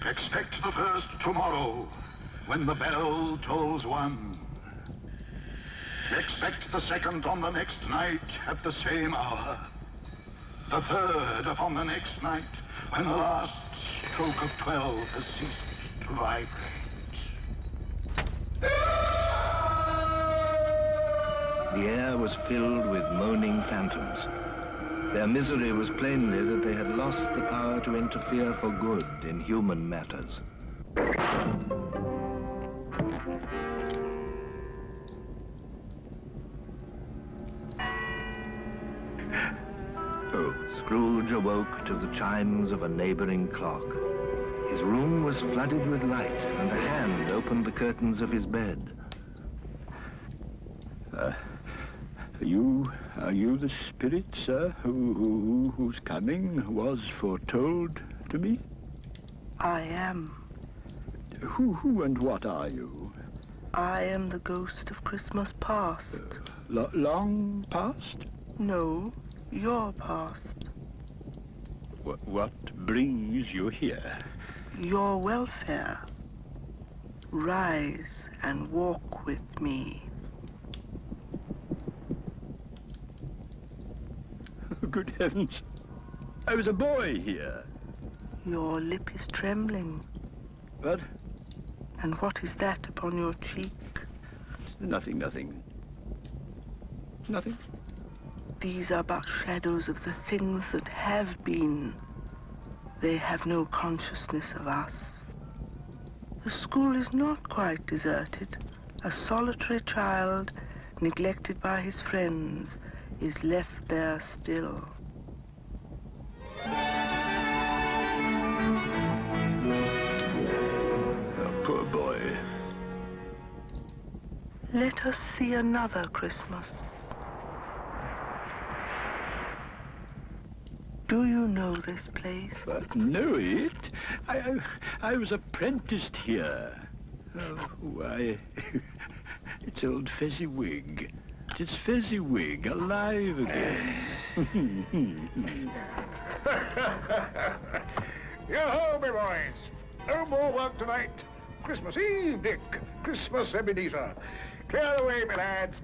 Expect the first tomorrow when the bell tolls 1. Expect the second on the next night at the same hour. The third upon the next night when the last stroke of 12 has ceased to vibrate. The air was filled with moaning phantoms. Their misery was plainly that they had lost the power to interfere for good in human matters. Scrooge awoke to the chimes of a neighboring clock. His room was flooded with light, and a hand opened the curtains of his bed. Are you the spirit, sir, whose coming was foretold to me? I am. Who and what are you? I am the ghost of Christmas past. Long past? No, your past. What brings you here? Your welfare. Rise and walk with me. Good heavens. I was a boy here. Your lip is trembling. What? And what is that upon your cheek? Nothing. Nothing. These are but shadows of the things that have been. They have no consciousness of us. The school is not quite deserted. A solitary child, neglected by his friends, is left there still. A poor boy. Let us see another Christmas. Do you know this place? Know it? I was apprenticed here. Oh, why? It's old Fezziwig. It's Fezziwig, alive again. Yo-ho, me boys. No more work tonight. Christmas Eve, Dick. Christmas, Ebenezer. Clear the way, me lads.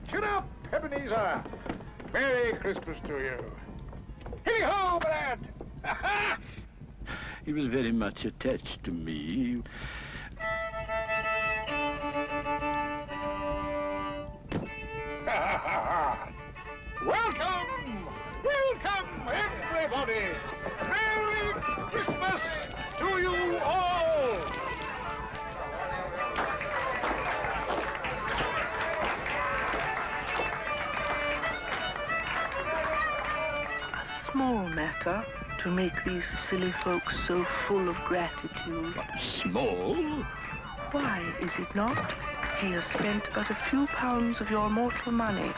Chin up, Ebenezer. Merry Christmas to you. Hey-ho, my lad. He was very much attached to me. Welcome! Welcome, everybody! Merry Christmas to you all! A small matter to make these silly folks so full of gratitude. Small? Why, is it not? He has spent but a few pounds of your mortal money.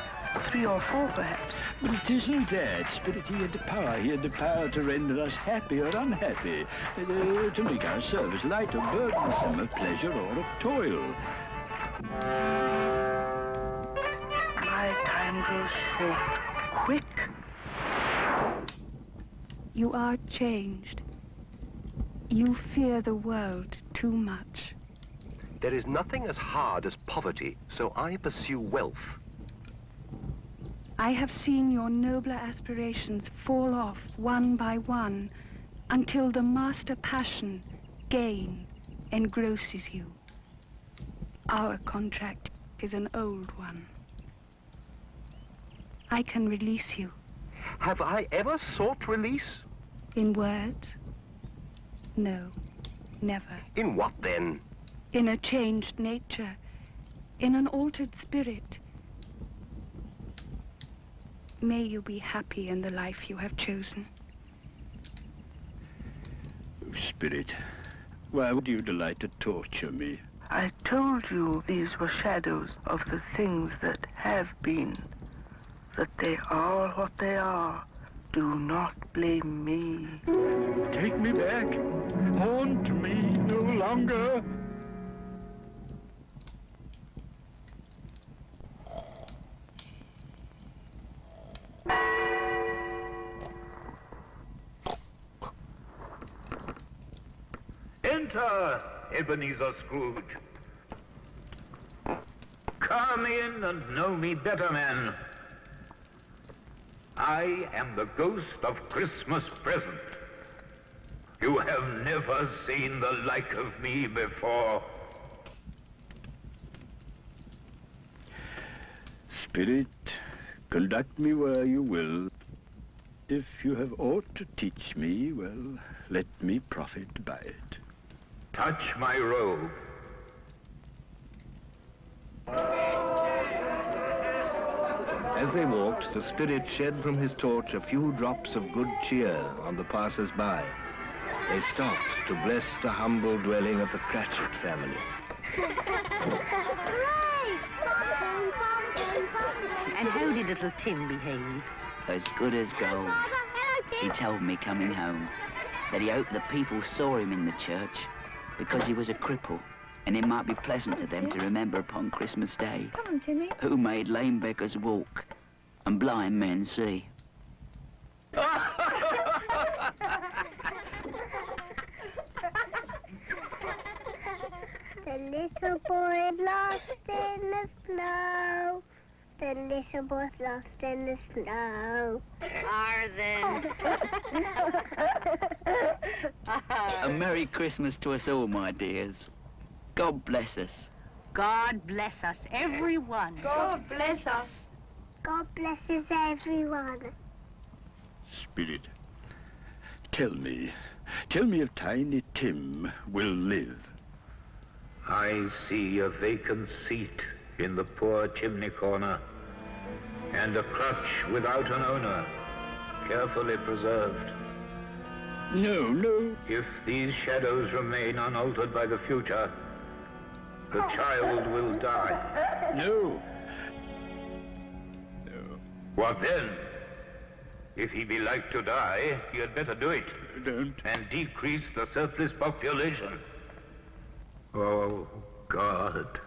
3 or 4, perhaps. But it isn't that, Spirit. He had the power. He had the power to render us happy or unhappy, to make our service light or burdensome, a pleasure or a toil. My time grows short. Quick. You are changed. You fear the world too much. There is nothing as hard as poverty, so I pursue wealth. I have seen your nobler aspirations fall off one by one until the master passion, gain, engrosses you. Our contract is an old one. I can release you. Have I ever sought release? In words? No, never. In what then? In a changed nature, in an altered spirit. May you be happy in the life you have chosen. Spirit, why would you delight to torture me? I told you these were shadows of the things that have been, that they are what they are. Do not blame me. Take me back. Haunt me no longer. Enter, Ebenezer Scrooge. Come in and know me better, man. I am the ghost of Christmas present. You have never seen the like of me before. Spirit, conduct me where you will. If you have aught to teach me, well, let me profit by it. Touch my robe. As they walked, the spirit shed from his torch a few drops of good cheer on the passers-by. They stopped to bless the humble dwelling of the Cratchit family. And how did little Tim behave? As good as gold. He told me coming home that he hoped the people saw him in the church because he was a cripple, and it might be pleasant to them to remember upon Christmas Day Come on, Timmy. who made lame beggars walk and blind men see. The little boy lost in the snow. The little boy's lost in the snow. A Merry Christmas to us all, my dears. God bless us. God bless us, everyone. God bless us. God blesses everyone. Spirit, tell me if Tiny Tim will live. I see a vacant seat in the poor chimney corner, and a crutch without an owner, carefully preserved. No. If these shadows remain unaltered by the future, the child will die. No. What then? If he be like to die, he had better do it. Don't. And decrease the surplus population. Oh, God.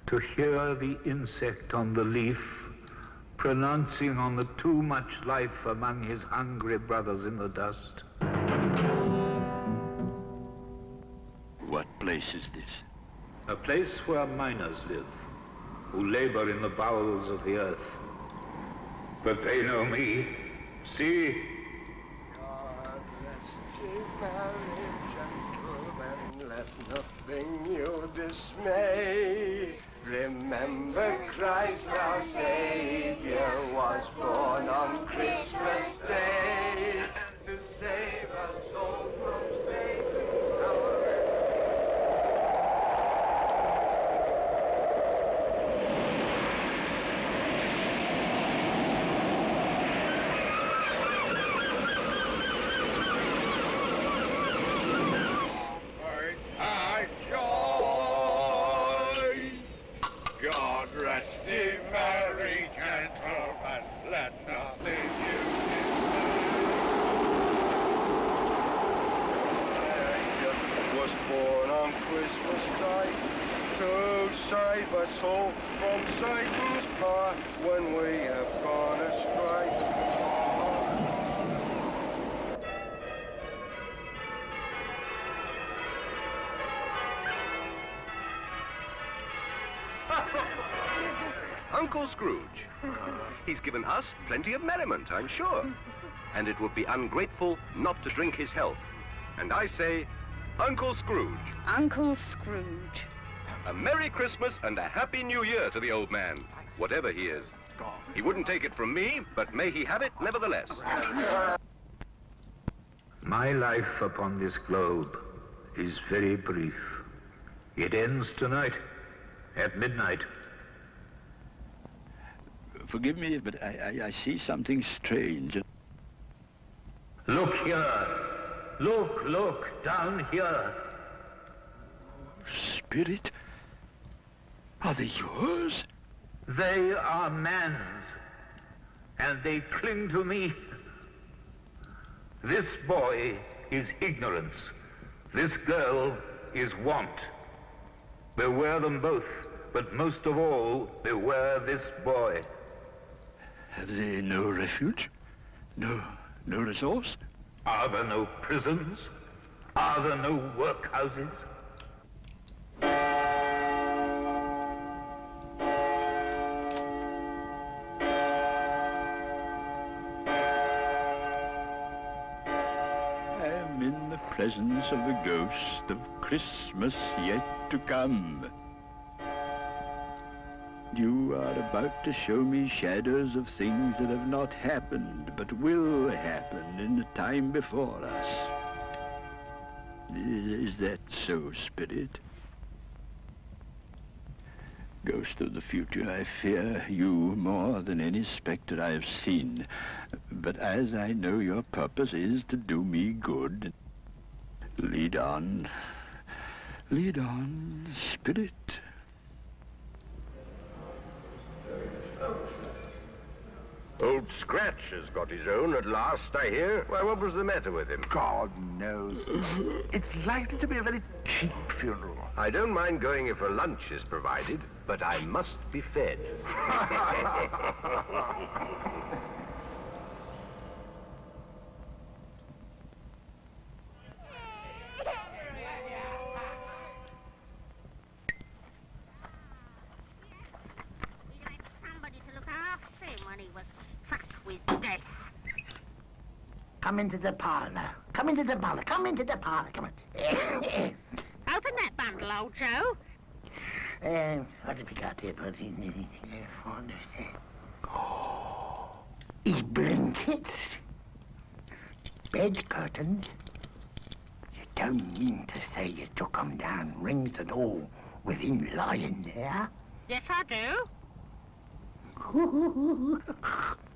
To hear the insect on the leaf pronouncing on the too much life among his hungry brothers in the dust. What place is this? A place where miners live, who labor in the bowels of the earth. But they know me. See? God rest ye merry gentlemen, let nothing you dismay. Remember Christ our Savior was born on Christmas Day to save us all from Satan. God rest ye merry gentlemen, let nothing you dismay. Was born on Christmas night to save us all from Satan's power when we have gone astray. Uncle Scrooge. He's given us plenty of merriment, I'm sure. And it would be ungrateful not to drink his health. And I say, Uncle Scrooge. Uncle Scrooge. A Merry Christmas and a Happy New Year to the old man, whatever he is. He wouldn't take it from me, but may he have it nevertheless. My life upon this globe is very brief. It ends tonight, at midnight. Forgive me, but I see something strange. Look here. Look, down here. Spirit? Are they yours? They are man's, and they cling to me. This boy is ignorance. This girl is want. Beware them both, but most of all, beware this boy. Have they no refuge? No resource? Are there no prisons? Are there no workhouses? I am in the presence of the ghost of Christmas yet to come. You are about to show me shadows of things that have not happened, but will happen in the time before us. Is that so, Spirit? Ghost of the future, I fear you more than any spectre I have seen. But as I know your purpose is to do me good, lead on, Spirit. Old Scratch has got his own at last, I hear. Why, what was the matter with him? God knows. It's likely to be a very cheap funeral. I don't mind going if a lunch is provided, but I must be fed. Come into the parlour. Come into the parlour. Come into the parlour. Come on. Open that bundle, old Joe. What have we got here, buddy? His blankets. Bed curtains. You don't mean to say you took 'em down, rings and all, with him lying there? Yes, I do.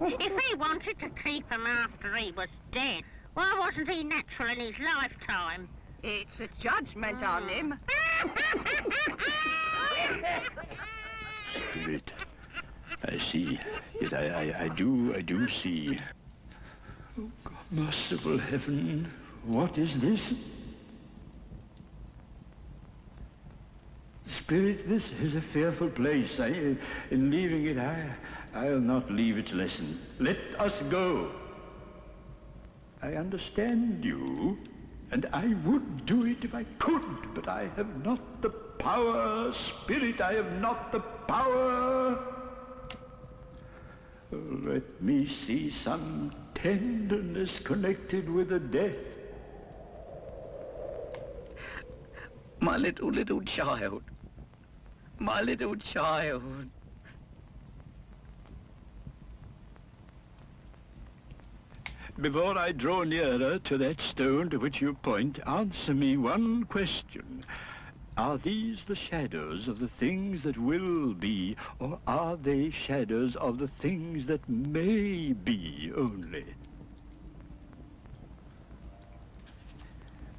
If he wanted to keep him after he was dead, why wasn't he natural in his lifetime? It's a judgment on him. Spirit, I see. Yes, I do see. Oh, God, merciful heaven, what is this? Spirit, this is a fearful place. In leaving it, I'll not leave its lesson. Let us go. I understand you, and I would do it if I could, but I have not the power. Spirit, I have not the power. Oh, let me see some tenderness connected with the death. My little child. My little child. Before I draw nearer to that stone to which you point, answer me one question. Are these the shadows of the things that will be, or are they shadows of the things that may be only?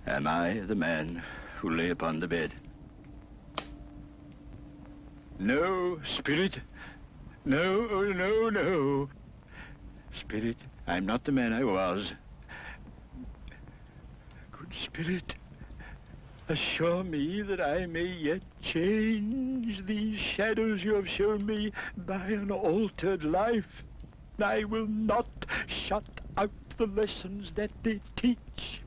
Am I the man who lay upon the bed? No, Spirit. No, oh, no. Spirit, I'm not the man I was. Good Spirit, assure me that I may yet change these shadows you have shown me by an altered life. I will not shut out the lessons that they teach.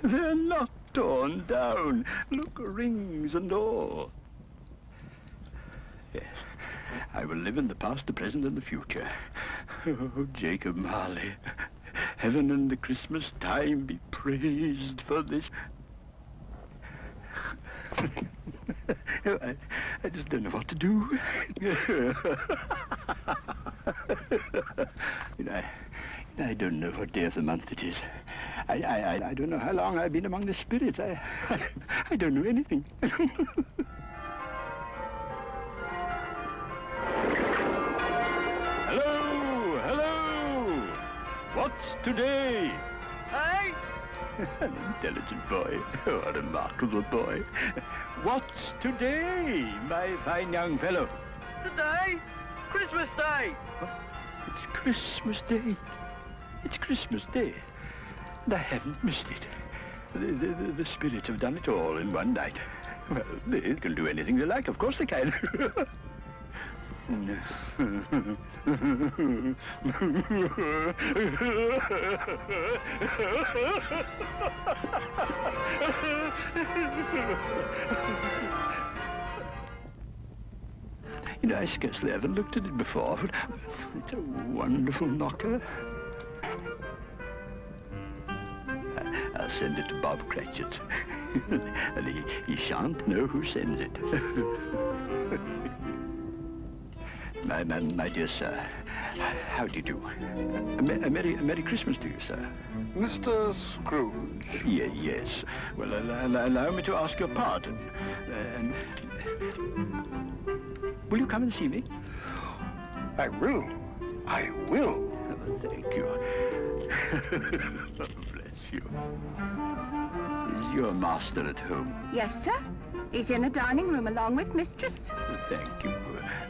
They're not torn down. Look, rings and all. Yes, I will live in the past, the present, and the future. Oh, Jacob Marley, heaven and the Christmas time be praised for this. I just don't know what to do. I don't know what day of the month it is. I don't know how long I've been among the spirits. I don't know anything. Hello! What's today? Hey? An intelligent boy. Oh, a remarkable boy. What's today, my fine young fellow? Today? Christmas Day. It's Christmas Day. It's Christmas Day. And I haven't missed it. The spirits have done it all in one night. Well, they can do anything they like. Of course they can. You know, I scarcely ever looked at it before, but it's a wonderful knocker. I'll send it to Bob Cratchit's. And he shan't know who sends it. my dear sir, how do you do? A Merry Christmas to you, sir. Mr. Scrooge. Yes. Well, allow me to ask your pardon. Will you come and see me? I will. I will. Oh, thank you. Oh, bless you. Is your master at home? Yes, sir. He's in the dining room along with mistress. Thank you.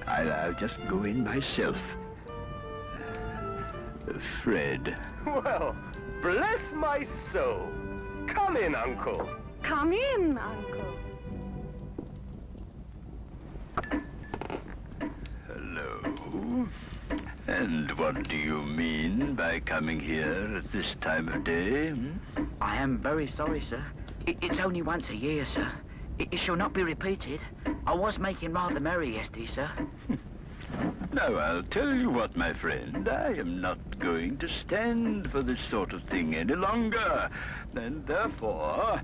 I'll just go in myself. Fred. Well, bless my soul. Come in, Uncle. Come in, Uncle. Hello. And what do you mean by coming here at this time of day? I am very sorry, sir. It's only once a year, sir. It shall not be repeated. I was making rather merry yesterday, sir. Now, I'll tell you what, my friend. I am not going to stand for this sort of thing any longer. And therefore,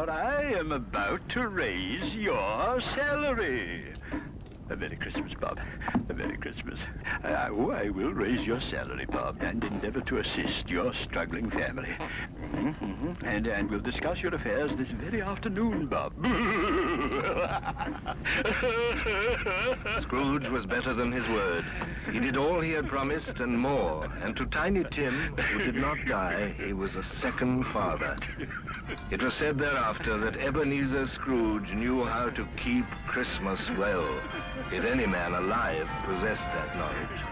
I am about to raise your salary. A Merry Christmas, Bob. A Merry Christmas. I will raise your salary, Bob, and endeavor to assist your struggling family. And we'll discuss your affairs this very afternoon, Bob. Scrooge was better than his word. He did all he had promised and more. And to Tiny Tim, who did not die, he was a second father. It was said thereafter that Ebenezer Scrooge knew how to keep Christmas well, if any man alive possessed that knowledge.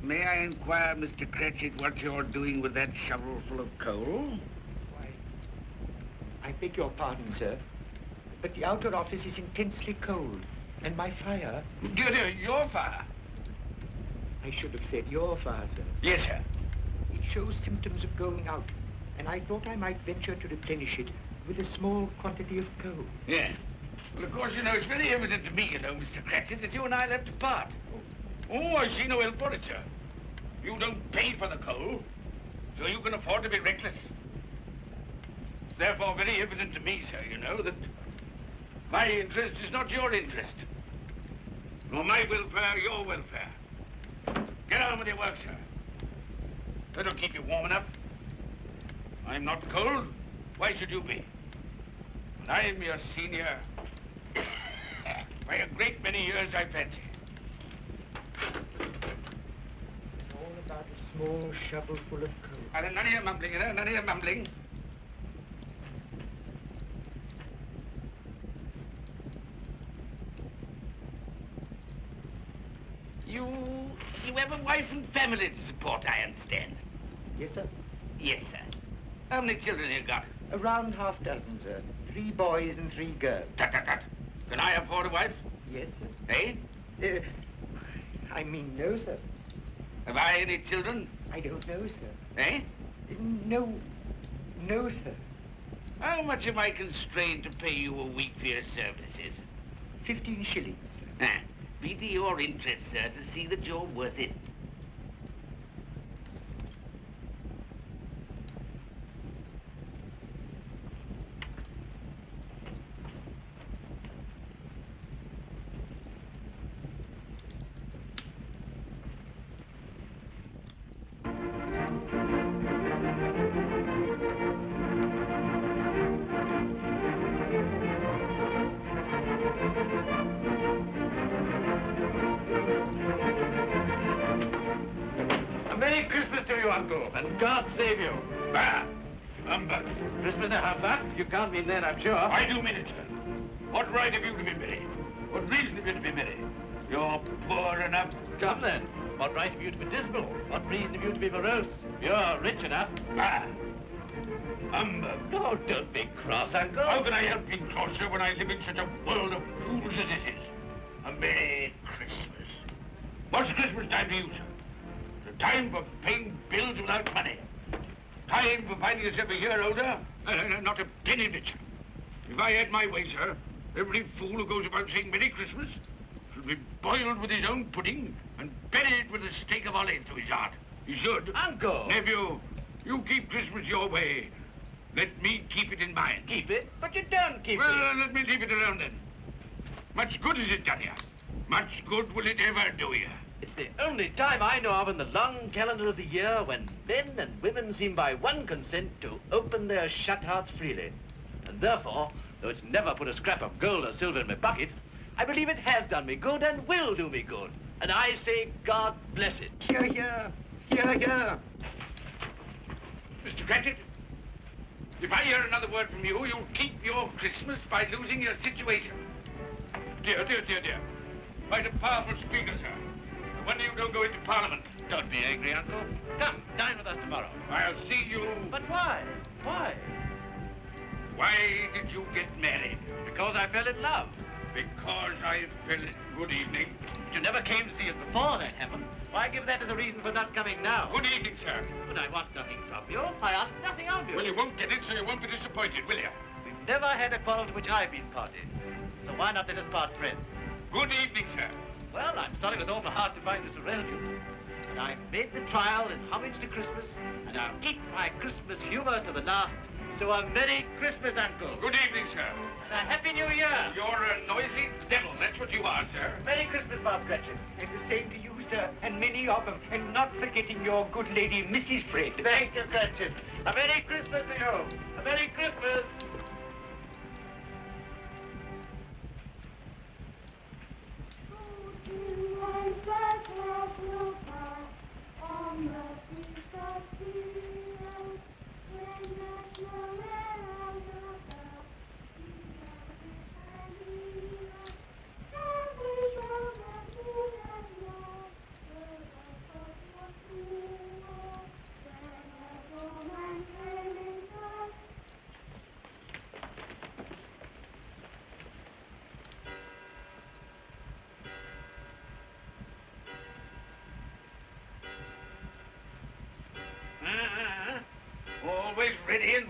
May I inquire, Mr. Cratchit, what you're doing with that shovel full of coal? Why, I beg your pardon, sir, but the outer office is intensely cold, and my fire... Dear, your fire? I should have said your fire, sir. Yes, sir. It shows symptoms of going out, and I thought I might venture to replenish it with a small quantity of coal. Yeah. Well, of course, you know, it's very evident to me, you know, Mr. Cratchit, that you and I left apart. Oh, I see no help for it, sir. You don't pay for the coal, so you can afford to be reckless. Therefore, very evident to me, sir, you know, that my interest is not your interest. Nor my welfare, your welfare. Get on with your work, sir. That'll keep you warm enough. I'm not cold. Why should you be? And I'm your senior by a great many years, I fancy. All about a small shovel full of coal. And none of your mumbling, you know, none of your mumbling. You have a wife and family to support, I understand. Yes, sir. Yes, sir. How many children you got? Around half dozen, sir. 3 boys and 3 girls. Tut, tut, tut. Can I afford a wife? Yes, sir. Eh? I mean, no, sir. Have I any children? I don't know, sir. Eh? No, sir. How much am I constrained to pay you a week for your services? 15 shillings, sir. Ah, be to your interest, sir, to see that you're worth it. Merry Christmas to you, Uncle, and God save you. Bah! Humbug. Christmas a humbug? You can't mean that, I'm sure. I do mean it, sir. What right have you to be merry? What reason have you to be merry? You're poor enough. Come then. What right have you to be dismal? What reason have you to be morose? You're rich enough. Bah! Humbug. Oh, don't be cross, Uncle. How can I help being cross, sir, when I live in such a world of fools as this is? A Merry Christmas. What's Christmas time to you, sir? The time for paying bills without money. Time for finding yourself a year older? Not a penny of it, sir. If I had my way, sir, every fool who goes about saying Merry Christmas should be boiled with his own pudding and buried with a stake of olive to his heart. He should. Uncle! Nephew, you keep Christmas your way. Let me keep it in mine. Keep it? But you don't keep it. Well, let me leave it alone then. Much good has it done you? Much good will it ever do you? It's the only time I know of in the long calendar of the year when men and women seem by one consent to open their shut hearts freely. And therefore, though it's never put a scrap of gold or silver in my pocket, I believe it has done me good and will do me good. And I say, God bless it. Hear, hear. Hear, hear. Mr. Cratchit, if I hear another word from you, you'll keep your Christmas by losing your situation. Dear, dear, dear, dear. Quite a powerful speaker, sir. No wonder you don't go into Parliament. Don't be angry, Uncle. Come, dine with us tomorrow. I'll see you... But why? Why? Why did you get married? Because I fell in love. Because I fell in... Good evening. You never came to see us before, then, heaven. Why give that as a reason for not coming now? Good evening, sir. But I want nothing from you. I ask nothing of you. Well, you won't get it, so you won't be disappointed, will you? We've never had a quarrel to which I've been party. So why not let us part friends? Good evening, sir. Well, I'm sorry with all my heart to find this around you. But I've made the trial in homage to Christmas, and I'll keep my Christmas humor to the last. So a Merry Christmas, Uncle. Good evening, sir. And a Happy New Year. You're a noisy devil, that's what you are, sir. Merry Christmas, Bob Cratchit. And the same to you, sir, and many of them, and not forgetting your good lady, Mrs. Fred. Thank you, Cratchit. A Merry Christmas to you. A Merry Christmas.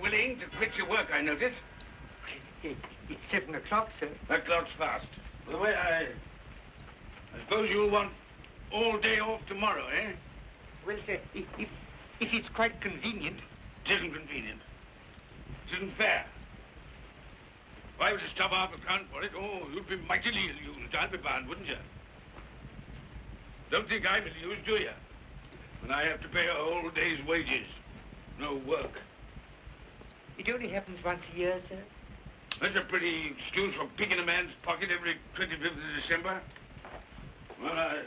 willing to quit your work, I notice. It's 7 o'clock, sir. That clock's fast. By the way, I suppose you'll want all day off tomorrow, eh? Well, sir, if it's quite convenient. It isn't convenient. It isn't fair. If I were to stop half account for it, oh, you'd be mightily ill-used, I'll be bound, wouldn't you? Don't think I'm ill-used, do you? When I have to pay a whole day's wages. No work. It only happens once a year, sir. That's a pretty excuse for picking a man's pocket every 25th of December. Well, I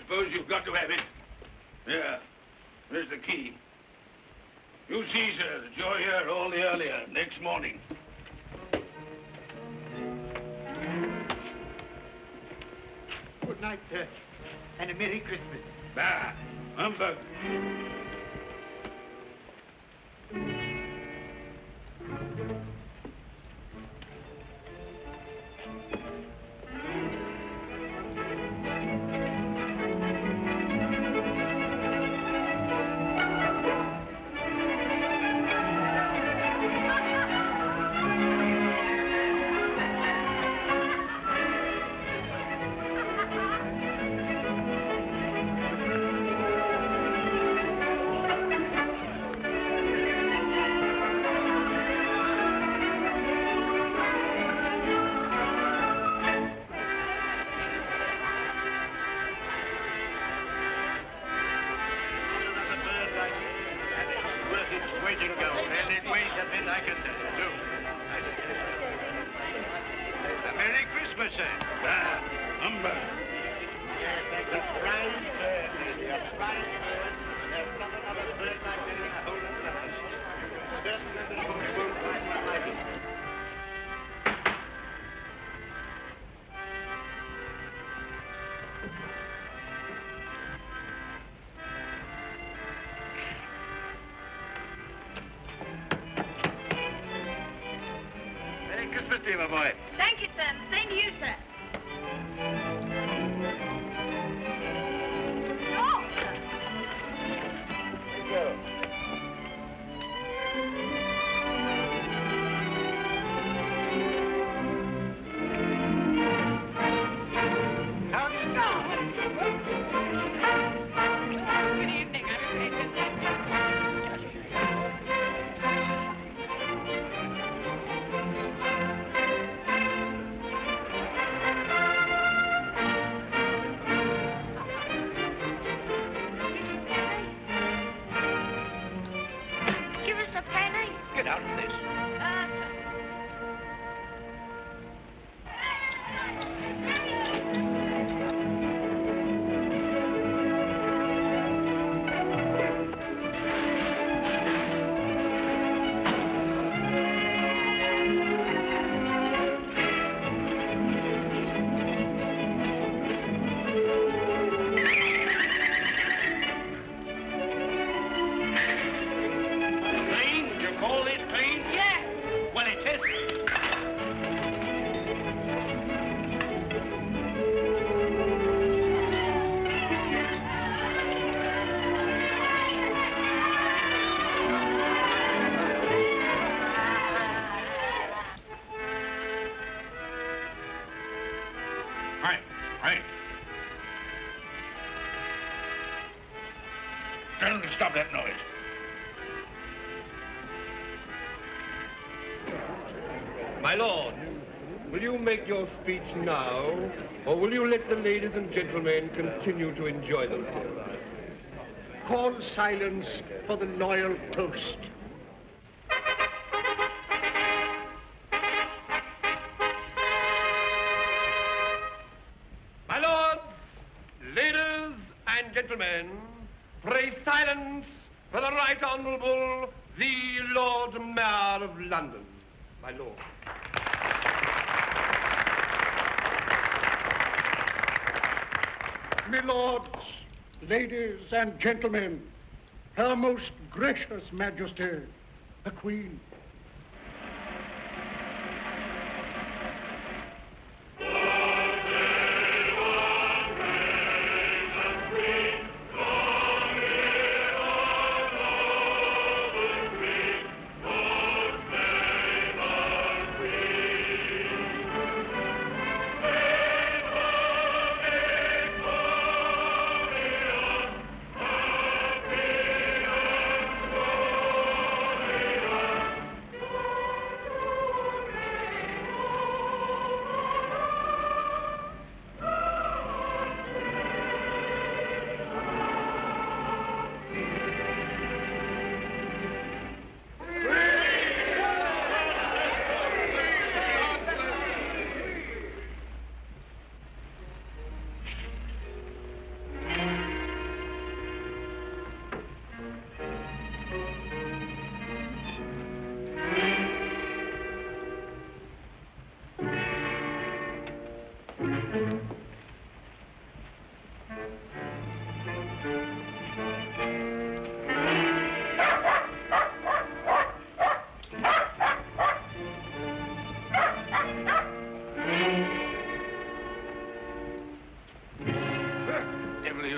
suppose you've got to have it. Yeah, there's the key. You see, sir, that you're here all the earlier next morning. Good night, sir, and a Merry Christmas. Bah, humbug. My boy. Thank you, sir. Same to you, sir. Oh! There you go. How do you know? Good evening, Get out of this. Stop that noise. My lord, will you make your speech now, or will you let the ladies and gentlemen continue to enjoy themselves? Call silence for the loyal toast. My lords, ladies and gentlemen, pray silence for the Right Honourable the Lord Mayor of London. My lord. My lords, ladies and gentlemen, Her Most Gracious Majesty, the Queen.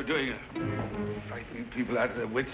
doing? Frightening people out of their wits.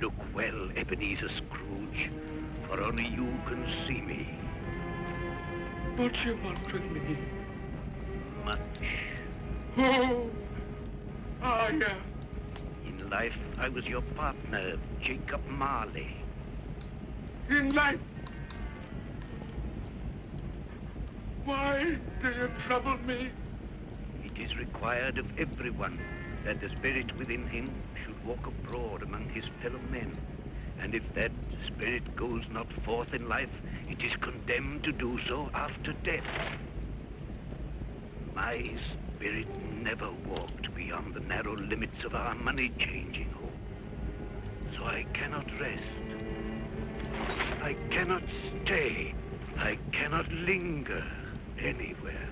Look well, Ebenezer Scrooge, for only you can see me. What you want with me? Much. Oh, yeah. In life, I was your partner, Jacob Marley. In life? Why do you trouble me? It is required of everyone that the spirit within him should walk abroad among his fellow men. And if that spirit goes not forth in life, it is condemned to do so after death. My spirit never walked beyond the narrow limits of our money-changing home. So I cannot rest. I cannot stay. I cannot linger anywhere.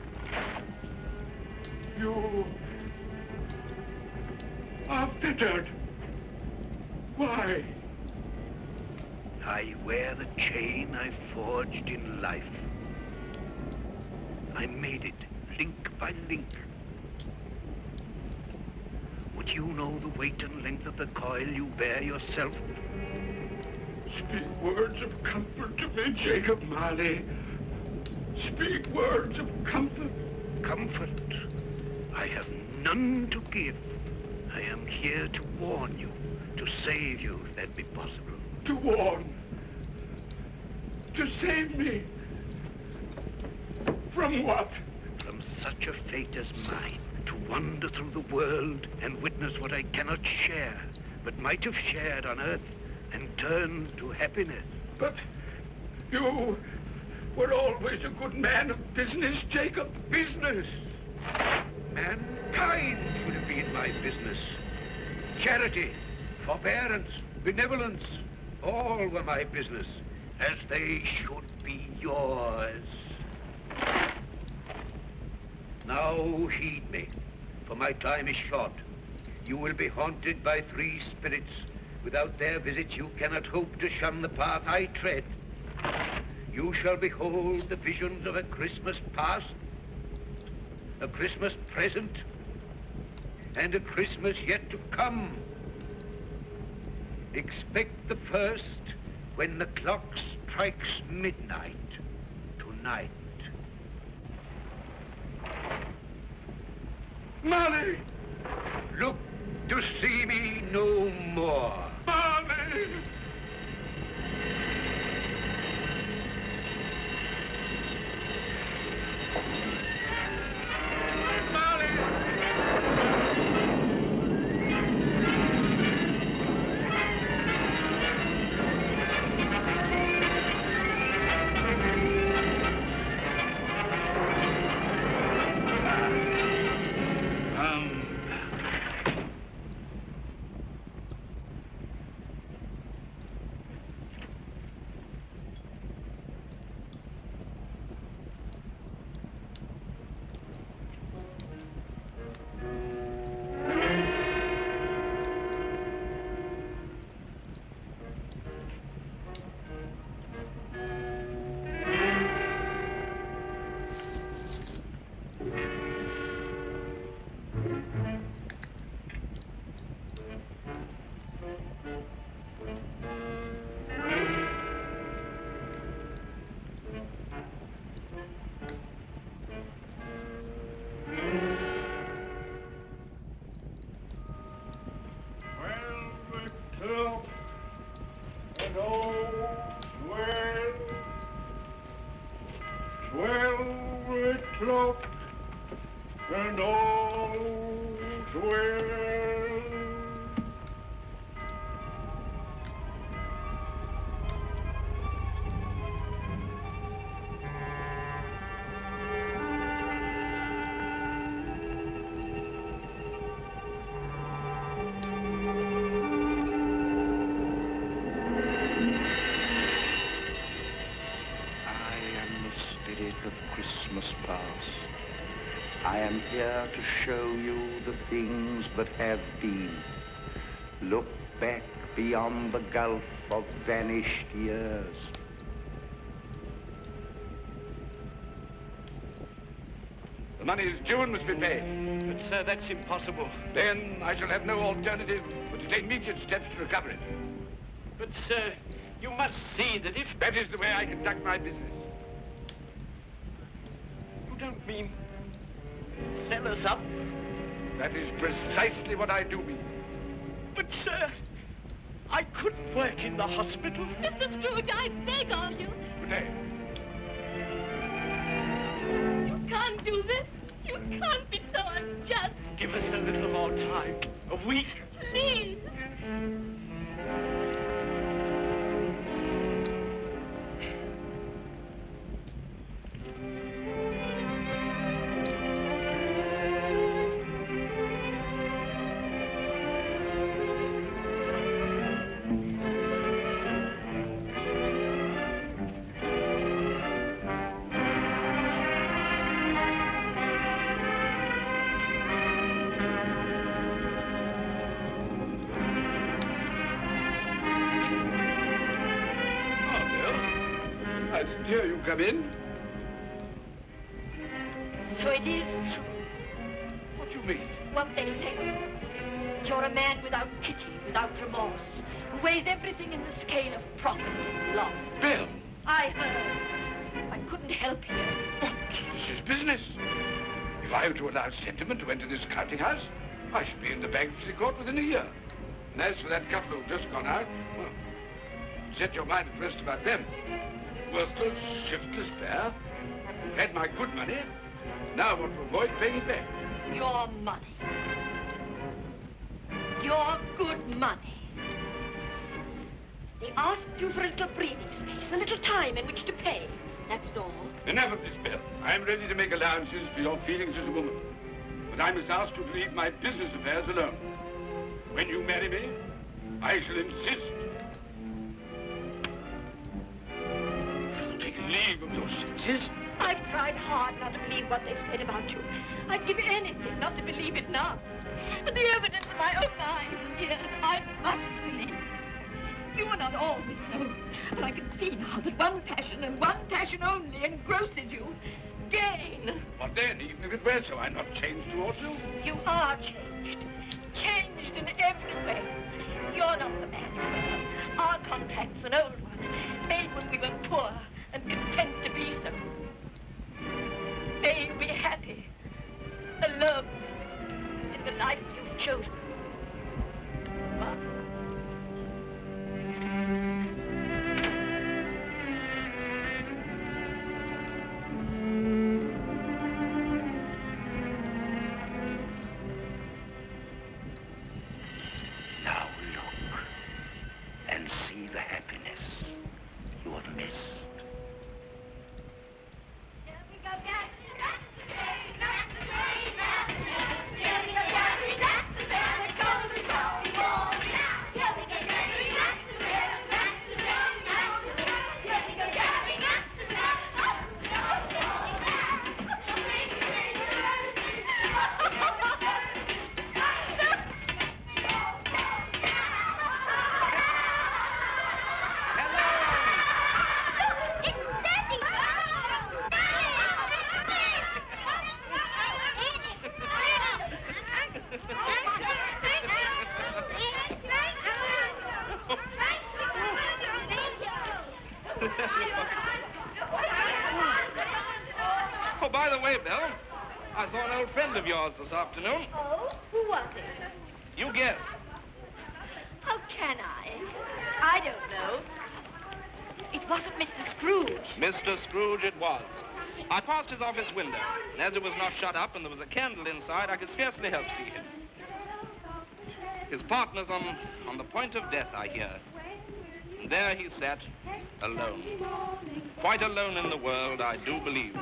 You are bittered. Why? I wear the chain I forged in life. I made it link by link. Would you know the weight and length of the coil you bear yourself? Speak words of comfort to me, Jacob Marley. Speak words of comfort. Comfort? I have none to give. I am here to warn you, to save you if that be possible. To warn? To save me? From what? From such a fate as mine, to wander through the world and witness what I cannot share, but might have shared on earth and turn to happiness. But you were always a good man of business, Jacob. Business. Mankind would have been my business. Charity, forbearance, benevolence, all were my business, as they should be yours. Now heed me, for my time is short. You will be haunted by 3 spirits. Without their visits, you cannot hope to shun the path I tread. You shall behold the visions of a Christmas past, a Christmas present, and a Christmas yet to come. Expect the first when the clock strikes midnight tonight. Marley! Look to see me no more. Marley! Here to show you the things that have been. Look back beyond the gulf of vanished years. The money is due and must be paid. But, sir, that's impossible. Then I shall have no alternative but to take immediate steps to recover it. But, sir, you must see that if... That is the way I conduct my business. You don't mean sell us up? That is precisely what I do mean. But, sir, I couldn't work in the hospital. Mr. Scrooge, I beg of you. Good day. You can't do this. You can't be so unjust. Give us a little more time. A week. Please. Here you come in. So it is true. What do you mean? What they say. You're a man without pity, without remorse, who weighs everything in the scale of profit and loss. Bill! I heard. I couldn't help you. But this is business. If I were to allow sentiment to enter this counting house, I should be in the bankruptcy court within a year. And as for that couple who've just gone out, well, set your mind at rest about them. Worthless, shiftless pair. Had my good money. Now I want to avoid paying it back. Your money. Your good money. They asked you for a little breathing space, a little time in which to pay. That's all. Enough of this, Bill. I am ready to make allowances for your feelings as a woman. But I must ask you to leave my business affairs alone. When you marry me, I shall insist. Take leave of your senses. I've tried hard not to believe what they've said about you. I'd give anything not to believe it now. But the evidence of my own eyes and ears, I must believe. You are not always so. And I can see now that one passion and one passion only engrosses you. Gain. What then? Even if it were so, I'm not changed towards you. You are changed. Changed in every way. You're not the man you were. Our contract's an old one, made when we were poor and content to be so. May you be happy, alone, in the life you've chosen. But now look and see the happiness you have missed. Oh, by the way, Bill, I saw an old friend of yours this afternoon. Oh, who was it? You guess. How can I? I don't know. It wasn't Mr. Scrooge. Mr. Scrooge it was. I passed his office window, and as it was not shut up and there was a candle inside, I could scarcely help see him. His partner's on the point of death, I hear. And there he sat, alone. Quite alone in the world, I do believe.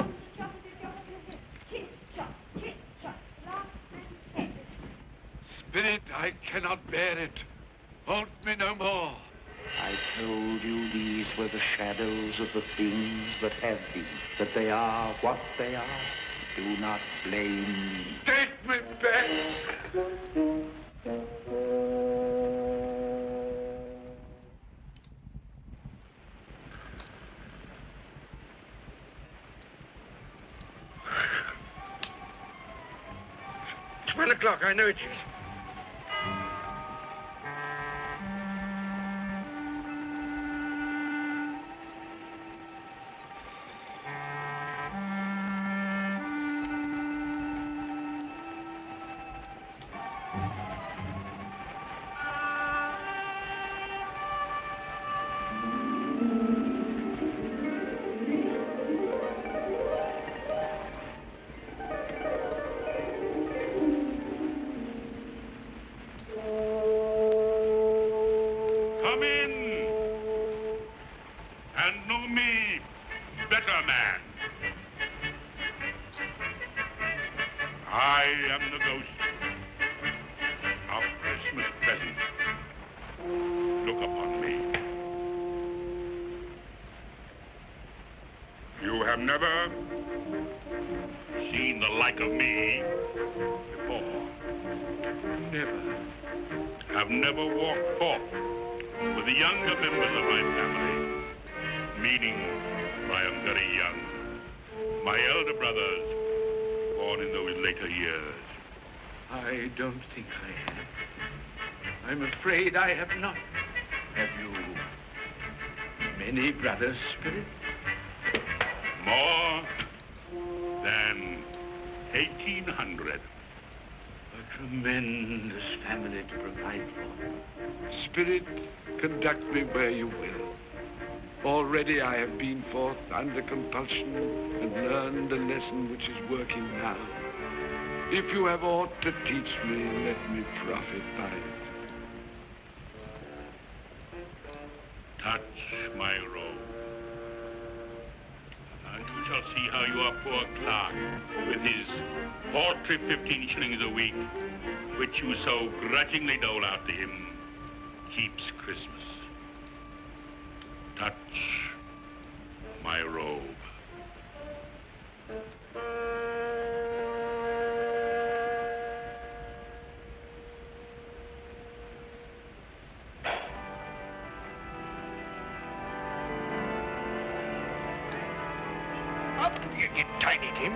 Spirit, I cannot bear it. Haunt me no more. I told you these were the shadows of the things that have been, that they are what they are. Do not blame me. Take me back. It's 1 o'clock, I know it is. Come in and know me better, man. I am the ghost of Christmas presents. Look upon me. You have never seen the like of me before. Never. I've never walked forth with the younger members of my family, meaning I am very young. My elder brothers, born in those later years. I don't think I have. I'm afraid I have not. Have you many brothers, Spirit? More than 1,800. A tremendous family to provide for. Spirit, conduct me where you will. Already I have been forth under compulsion and learned a lesson which is working now. If you have aught to teach me, let me profit by it. Touch my robe. And you shall see how your poor clerk, with his paltry 15 shillings a week, which you so grudgingly dole out to him, keeps Christmas. Touch my robe. Up, you tiny Tim.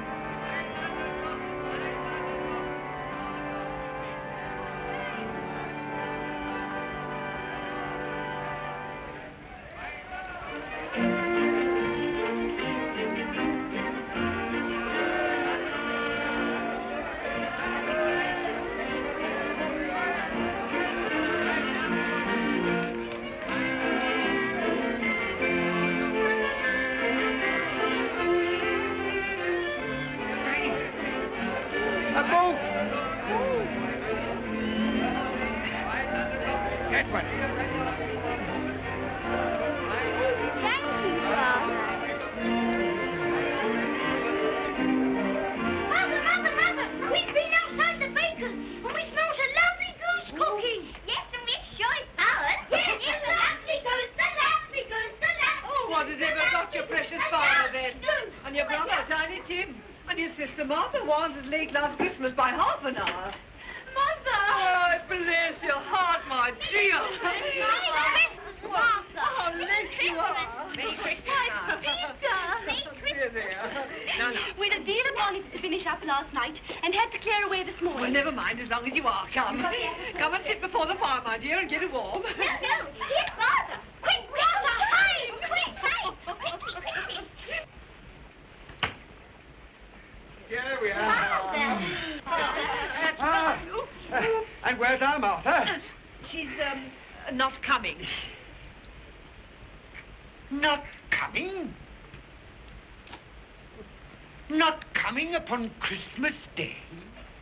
On Christmas Day.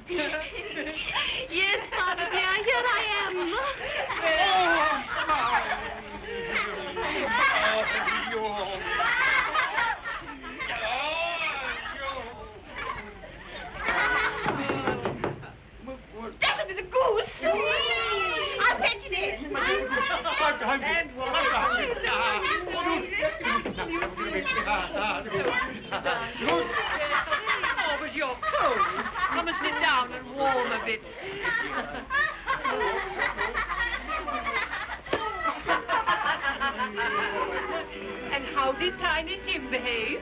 Yes, Father dear, here I am. That'll be the goose. I'll fetch it in. You're cold. Come and sit down and warm a bit. And how did Tiny Tim behave?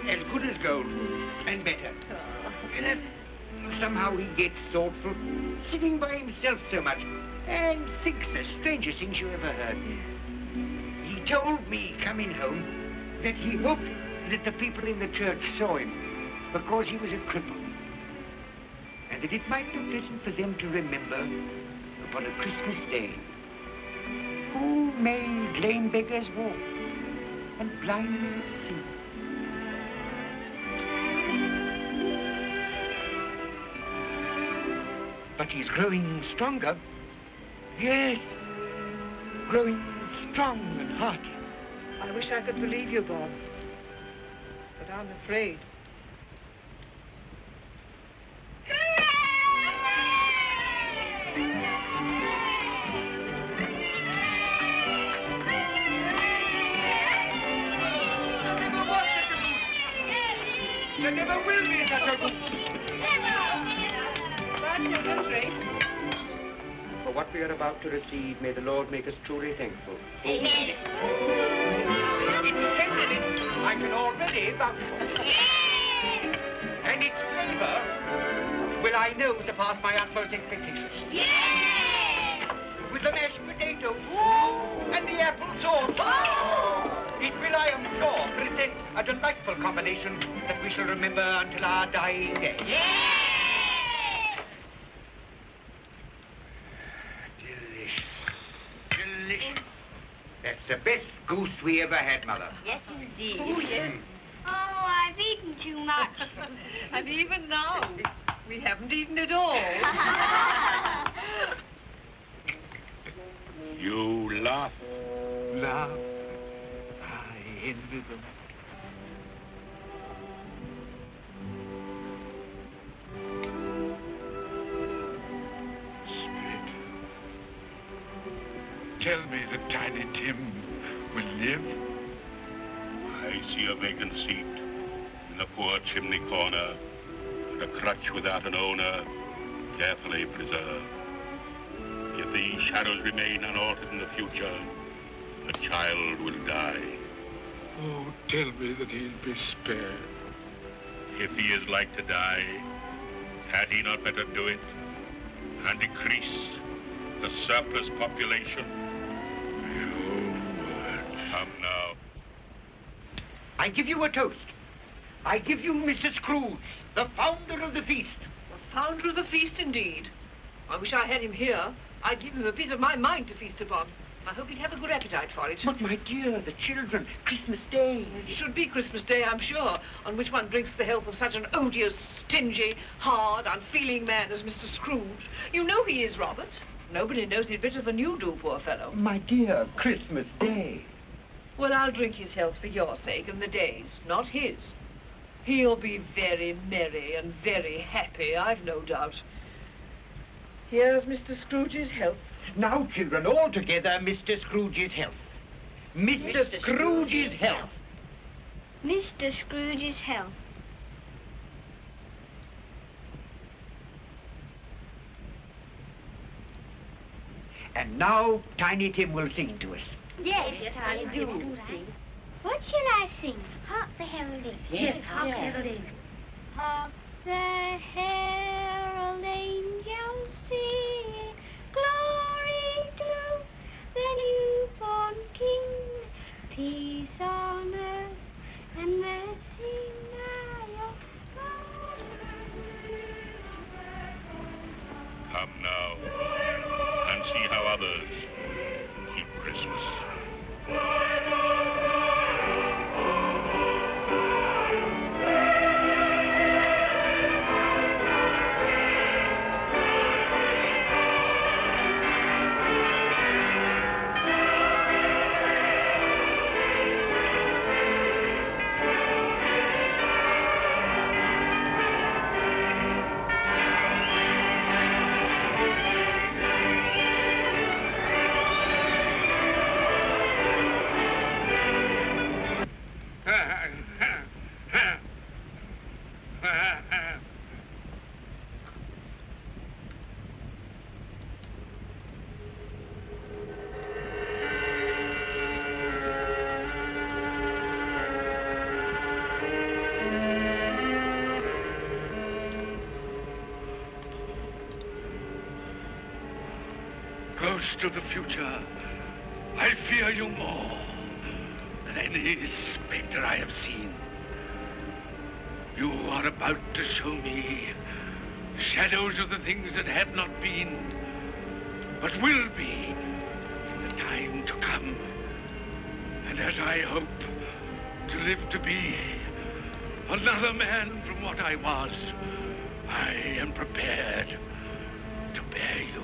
As good as gold, and better. And somehow he gets thoughtful, sitting by himself so much, and thinks the strangest things you ever heard. He told me, coming home, that he hoped that the people in the church saw him, because he was a cripple, and that it might be pleasant for them to remember, upon a Christmas day, who made lame beggars walk and blind men see. But he's growing stronger. Yes, growing strong and hearty. I wish I could believe you, Bob. But I'm afraid. There never will be such a good. For what we are about to receive, may the Lord make us truly thankful. Amen. I can already vouch for it. And its flavor will I know surpass my utmost expectations. With the mashed potatoes and the apple sauce, it will, I am sure, present a delightful combination that we shall remember until our dying day. Delicious. That's the best goose we ever had, Mother. Yes, indeed. Oh, yes. Oh, I've eaten too much. And even now, we haven't eaten it all. You laugh. Laugh. I envy them. Spirit, tell me that Tiny Tim will live. I see a vacant seat in the poor chimney corner, and a crutch without an owner, carefully preserved. If these shadows remain unaltered in the future, a child will die. Oh, tell me that he'll be spared. If he is like to die, had he not better do it and decrease the surplus population? Come now. I give you a toast. I give you Mr. Scrooge, the founder of the feast. The founder of the feast, indeed. I wish I had him here. I'd give him a piece of my mind to feast upon. I hope he'd have a good appetite for it. But, my dear, the children, Christmas Day. It should be Christmas Day, I'm sure, on which one drinks the health of such an odious, stingy, hard, unfeeling man as Mr. Scrooge. You know he is, Robert. Nobody knows it better than you do, poor fellow. My dear, Christmas Day. Well, I'll drink his health for your sake and the day's, not his. He'll be very merry and very happy, I've no doubt. Here's Mr. Scrooge's health. Now, children, all together, Mr. Scrooge's health. Mr. Scrooge's health. Mr. Scrooge's health. And now, Tiny Tim will sing to us. Yes, I do sing. What shall I sing? Hark the heralding. Yes, hark the heralding. Hark the herald angels sing, glory to the newborn King, peace on earth and mercy nigh of God. Come now, and see how others keep Christmas. Ghost of the future, I fear you more than any specter I have seen. You are about to show me shadows of the things that have not been, but will be in the time to come. And as I hope to live to be another man from what I was, I am prepared to bear you.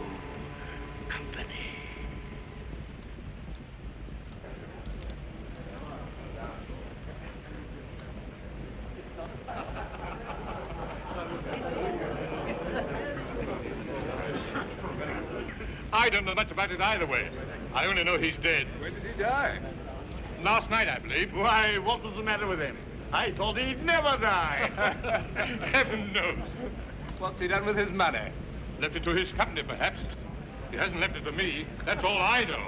I don't know much about it either way. I only know he's dead. When did he die? Last night, I believe. Why, what was the matter with him? I thought he'd never die. Heaven knows. What's he done with his money? Left it to his company, perhaps. He hasn't left it to me. That's all I know.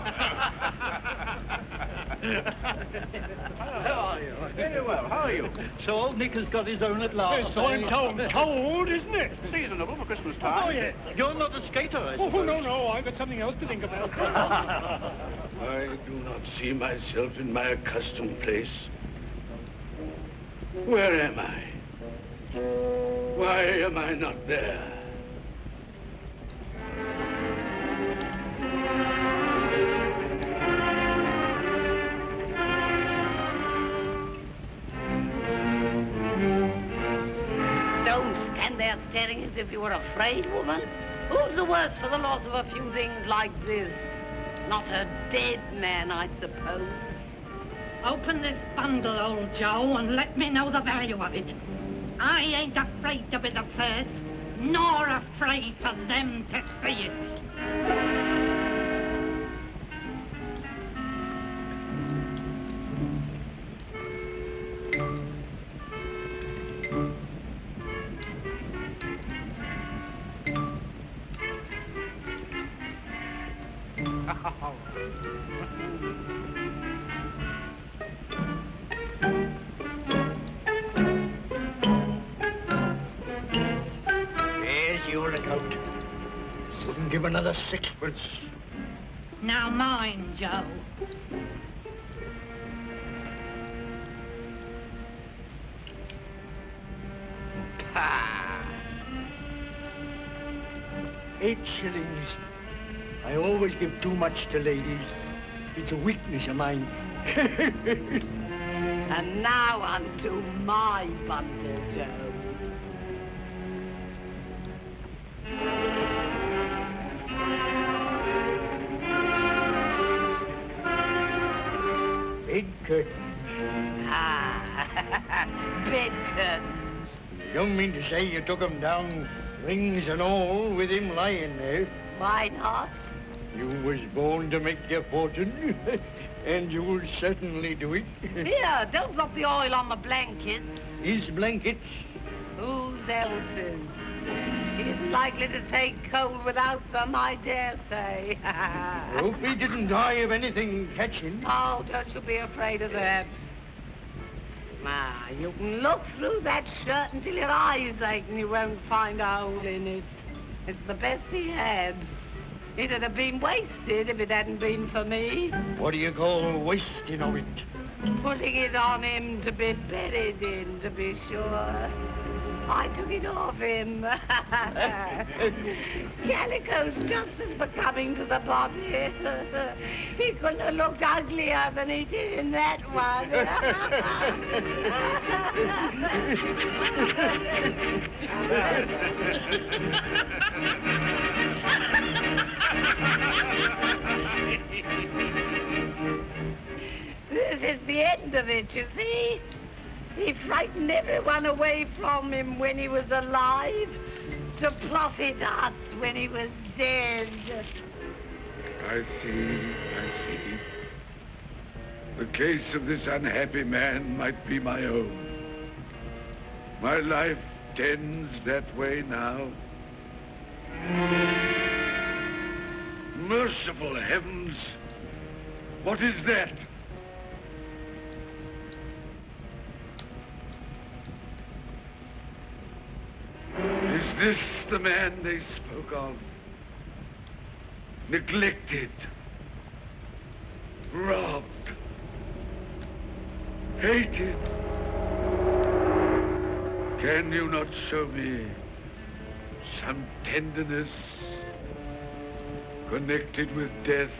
How are you? Very well. How are you? So old Nick has got his own at last. Yes, so I'm told. Cold, isn't it? Seasonable for Christmas time. Oh, yes. You're not a skater, I suppose. Oh, no. I've got something else to think about. I do not see myself in my accustomed place. Where am I? Why am I not there? Don't stand there staring as if you were afraid, woman. Who's the worse for the loss of a few things like this? Not a dead man, I suppose. Open this bundle, old Joe, and let me know the value of it. I ain't afraid to be the first, nor afraid for them to see it. There's your account. Wouldn't give another sixpence. Now mind, Joe. Ah. 8 shillings. I always give too much to ladies. It's a weakness of mine. And now unto my bundle, Joe. Bed curtains. Ah, bed curtains. You don't mean to say you took 'em down, rings and all, with him lying there? Why not? You was born to make your fortune, and you'll certainly do it. Here, don't drop the oil on the blankets. His blankets? Whose else's? He isn't likely to take cold without them, I dare say. Hope he didn't die of anything catching. Oh, don't you be afraid of that. You can look through that shirt until your eyes ache and you won't find a hole in it. It's the best he had. It'd have been wasted if it hadn't been for me. What do you call wasting of it? Putting it on him to be buried in, to be sure. I took it off him. Calico's just as becoming to the body. He couldn't have looked uglier than he did in that one. This is the end of it, you see. He frightened everyone away from him when he was alive, to profit us when he was dead. I see. The case of this unhappy man might be my own. My life tends that way now. Merciful heavens! What is that? Is this the man they spoke of? Neglected, robbed, hated. Can you not show me some tenderness connected with death?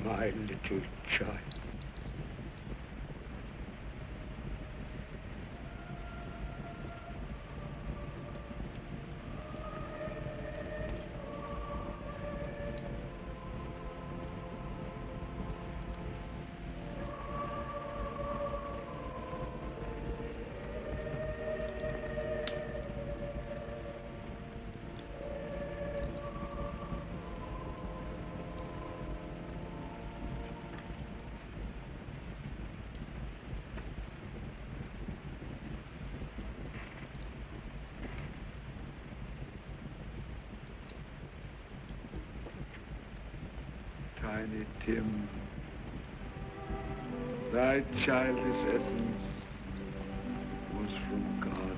my little child. Tiny Tim, thy childish essence was from God.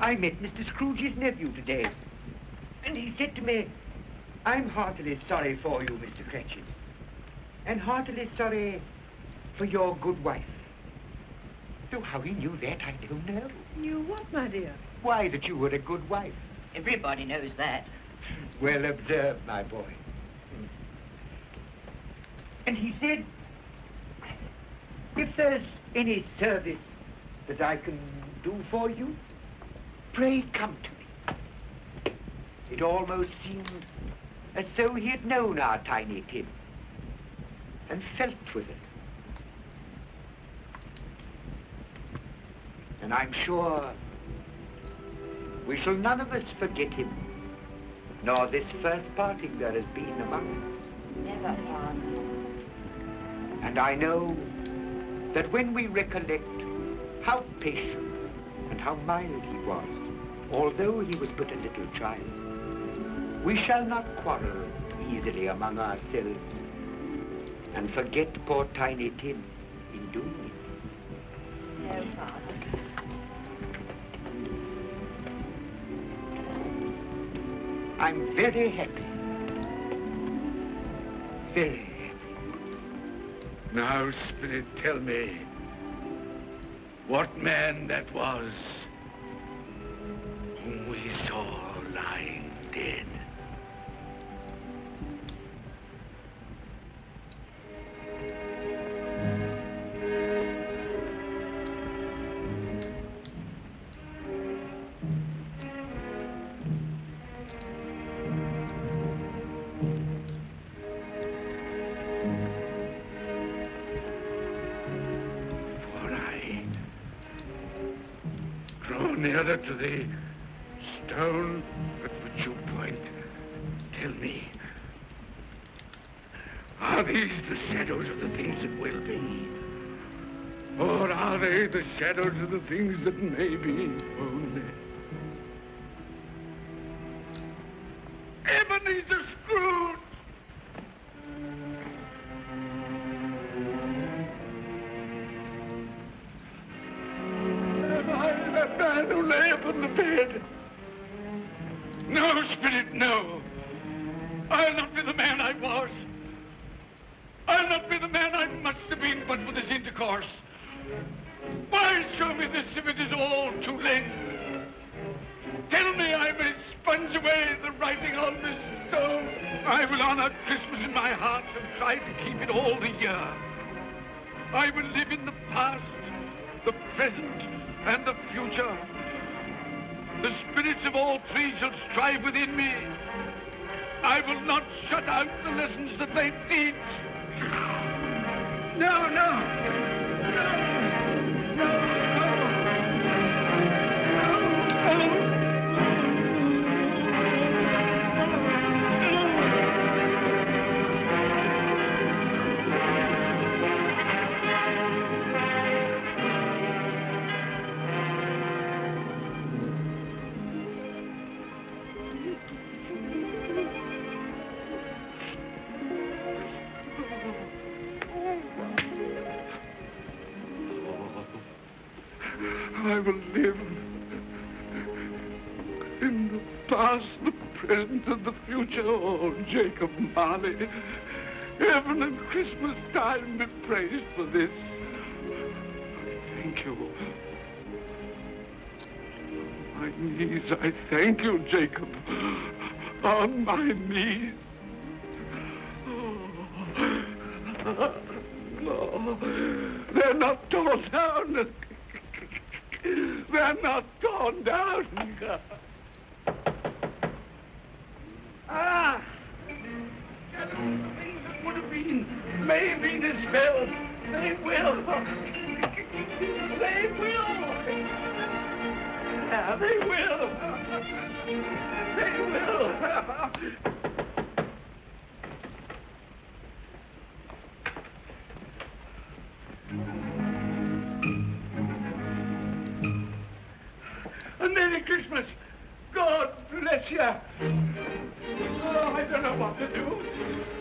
I met Mr. Scrooge's nephew today, and he said to me, I'm heartily sorry for you, Mr. Cratchit, and heartily sorry for your good wife. So how he knew that, I don't know. Knew what, my dear? Why, that you were a good wife. Everybody knows that. Well observed, my boy. And he said, if there's any service that I can do for you, pray come to me. It almost seemed as though he had known our Tiny Tim and felt with it. And I'm sure we shall none of us forget him, nor this first parting there has been among us. Never, Father. And I know that when we recollect how patient and how mild he was, although he was but a little child, we shall not quarrel easily among ourselves and forget poor Tiny Tim in doing it. No, Father. I'm very happy. Very happy. Now, Spirit, tell me what man that was whom we saw lying dead. Nearer to the stone at which you point. Tell me, are these the shadows of the things that will be? Or are they the shadows of the things that may be only? Ebenezer Scrooge! Man who lay upon the bed. No, Spirit, no. I'll not be the man I was. I'll not be the man I must have been but for this intercourse. Why show me this if it is all too late? Tell me I may sponge away the writing on this stone. I will honor Christmas in my heart and try to keep it all the year. I will live in the past, the present, and the future. The spirits of all three shall strive within me. I will not shut out the lessons that they teach. No, no, no, no. I will live in the past, the present, and the future. Oh, Jacob Marley, heaven and Christmas time be praised for this. Thank you. my knees, I thank you, Jacob. On my knees. No, they're not torn down. They're not torn down. Ah! Things that would have been may have been dispelled. They will. They will. Yeah, they will. They will. A Merry Christmas. God bless you. Oh, I don't know what to do.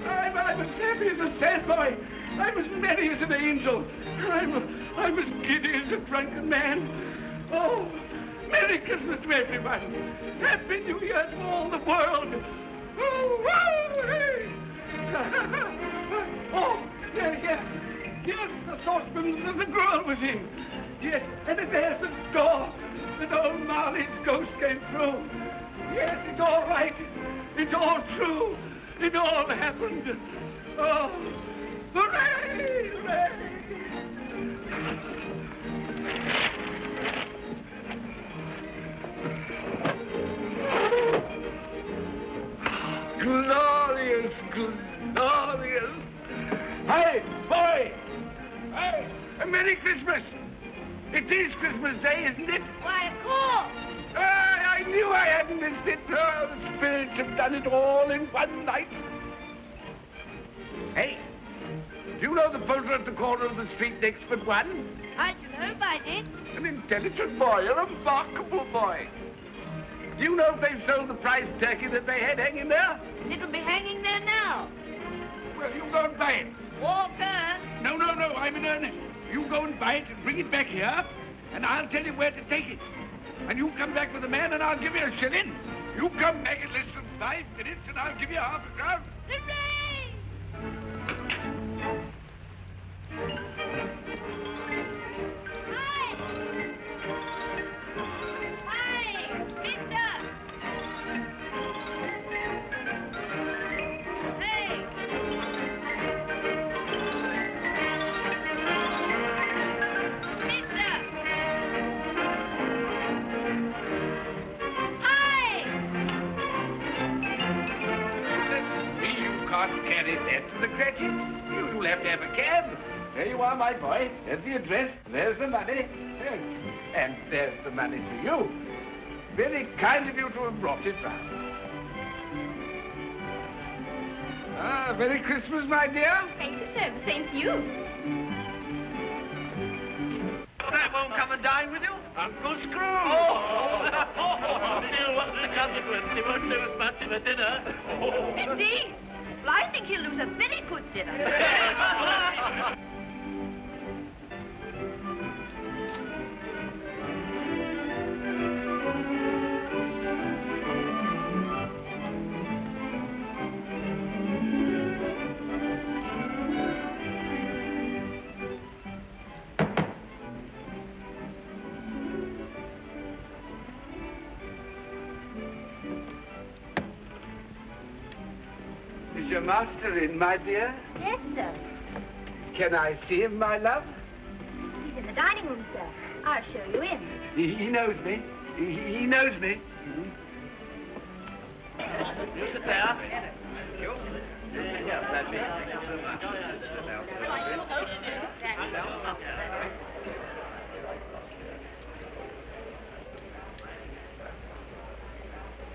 I'm as happy as a sandboy. I'm as merry as an angel. I'm as giddy as a drunken man. Oh, Merry Christmas to everyone. Happy New Year to all the world. Oh, hey. Oh, yeah. Here's the saucepan that the girl was in. Yes, and there's the door that old Marley's ghost came through. Yes, it's all right. It's all true. It all happened. Oh, hooray! Hooray! Glorious, glorious. Hey, boy! Hey, a Merry Christmas! It is Christmas Day, isn't it? Why, of course. I knew I hadn't missed it. Oh, the spirits have done it all in one night. Hey, do you know the poulterer at the corner of the street next but one? How'd you know if I did? An intelligent boy, a remarkable boy. Do you know if they've sold the prize turkey that they had hanging there? It'll be hanging there now. Well, you go and buy it. Walker. No, I'm in earnest. You go and buy it and bring it back here, and I'll tell you where to take it. And you come back with the man, and I'll give you a shilling. You come back in less than 5 minutes, and I'll give you half a crown. Hooray! Hi, mister! Hey! Can't carry that to the Cratchit. You'll have to have a cab. There you are, my boy. There's the address. There's the money. And there's the money to you. Very kind of you to have brought it round. Ah, Merry Christmas, my dear. Thank you, sir. The same to you. That won't come and dine with you? Uncle Scrooge. Oh! Still, what's the consequence? He won't do as much of a dinner. Indeed. Well, I think he'll lose a very good dinner. Is your master in, my dear? Yes, sir. Can I see him, my love? He's in the dining room, sir. I'll show you in. He knows me. He knows me. You sit there. You. Yeah, that's me.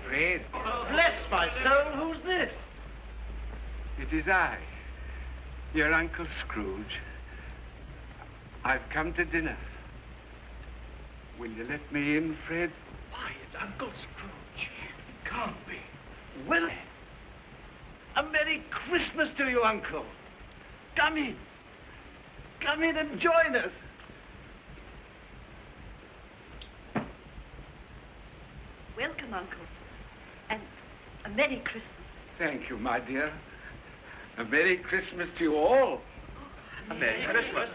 Fred. Bless my soul, who's this? It is I, your Uncle Scrooge. I've come to dinner. Will you let me in, Fred? Why, it's Uncle Scrooge. It can't be. Well, a Merry Christmas to you, Uncle. Come in. Come in and join us. Welcome, Uncle. And a Merry Christmas. Thank you, my dear. A Merry Christmas to you all. A Merry Christmas.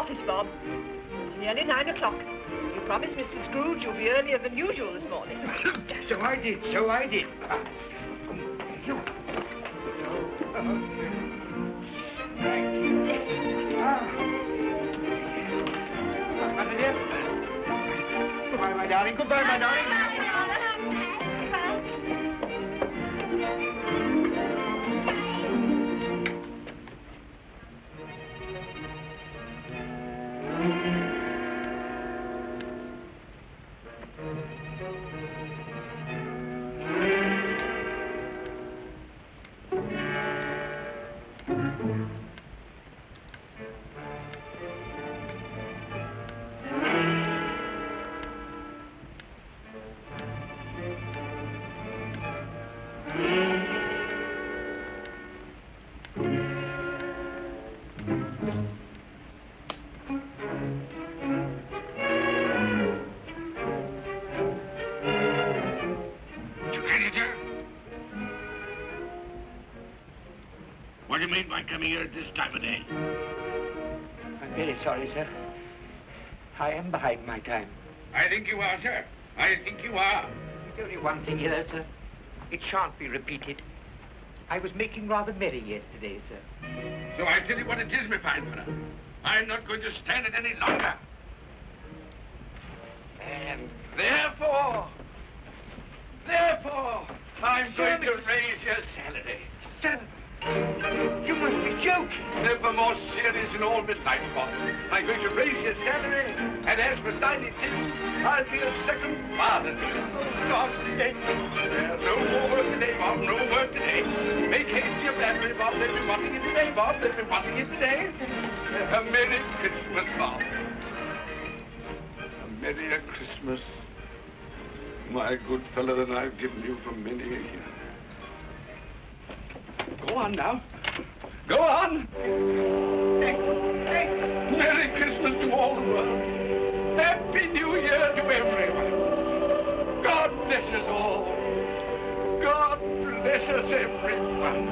office, Bob. It's nearly 9 o'clock. You promised Mr. Scrooge you'll be earlier than usual this morning. So I did, so I did. You. Thank you. Goodbye, my dear. Goodbye, my darling. Goodbye, my darling. What do you mean by coming here at this time of day? I'm very sorry, sir. I am behind my time. I think you are, sir. I think you are. There's only one thing here, sir. It shan't be repeated. I was making rather merry yesterday, sir. So I tell you what it is, my fine fellow. I'm not going to stand it any longer. And therefore, I'm going to raise your salary. Sir, you must be joking. Never more serious in all my life, Bob. I'm going to raise your salary, and as for 96, I'll be a second father to you. God's sake. No more work today, Bob. No work today. Make haste to your battery, Bob. They'll be wanting it today, Bob. They'll be wanting it today. A Merry Christmas, Bob. A merrier Christmas, my good fellow, than I've given you for many a year. Go on now. Go on. Merry Christmas to all the world. Happy New Year to everyone. God bless us all. God bless us everyone.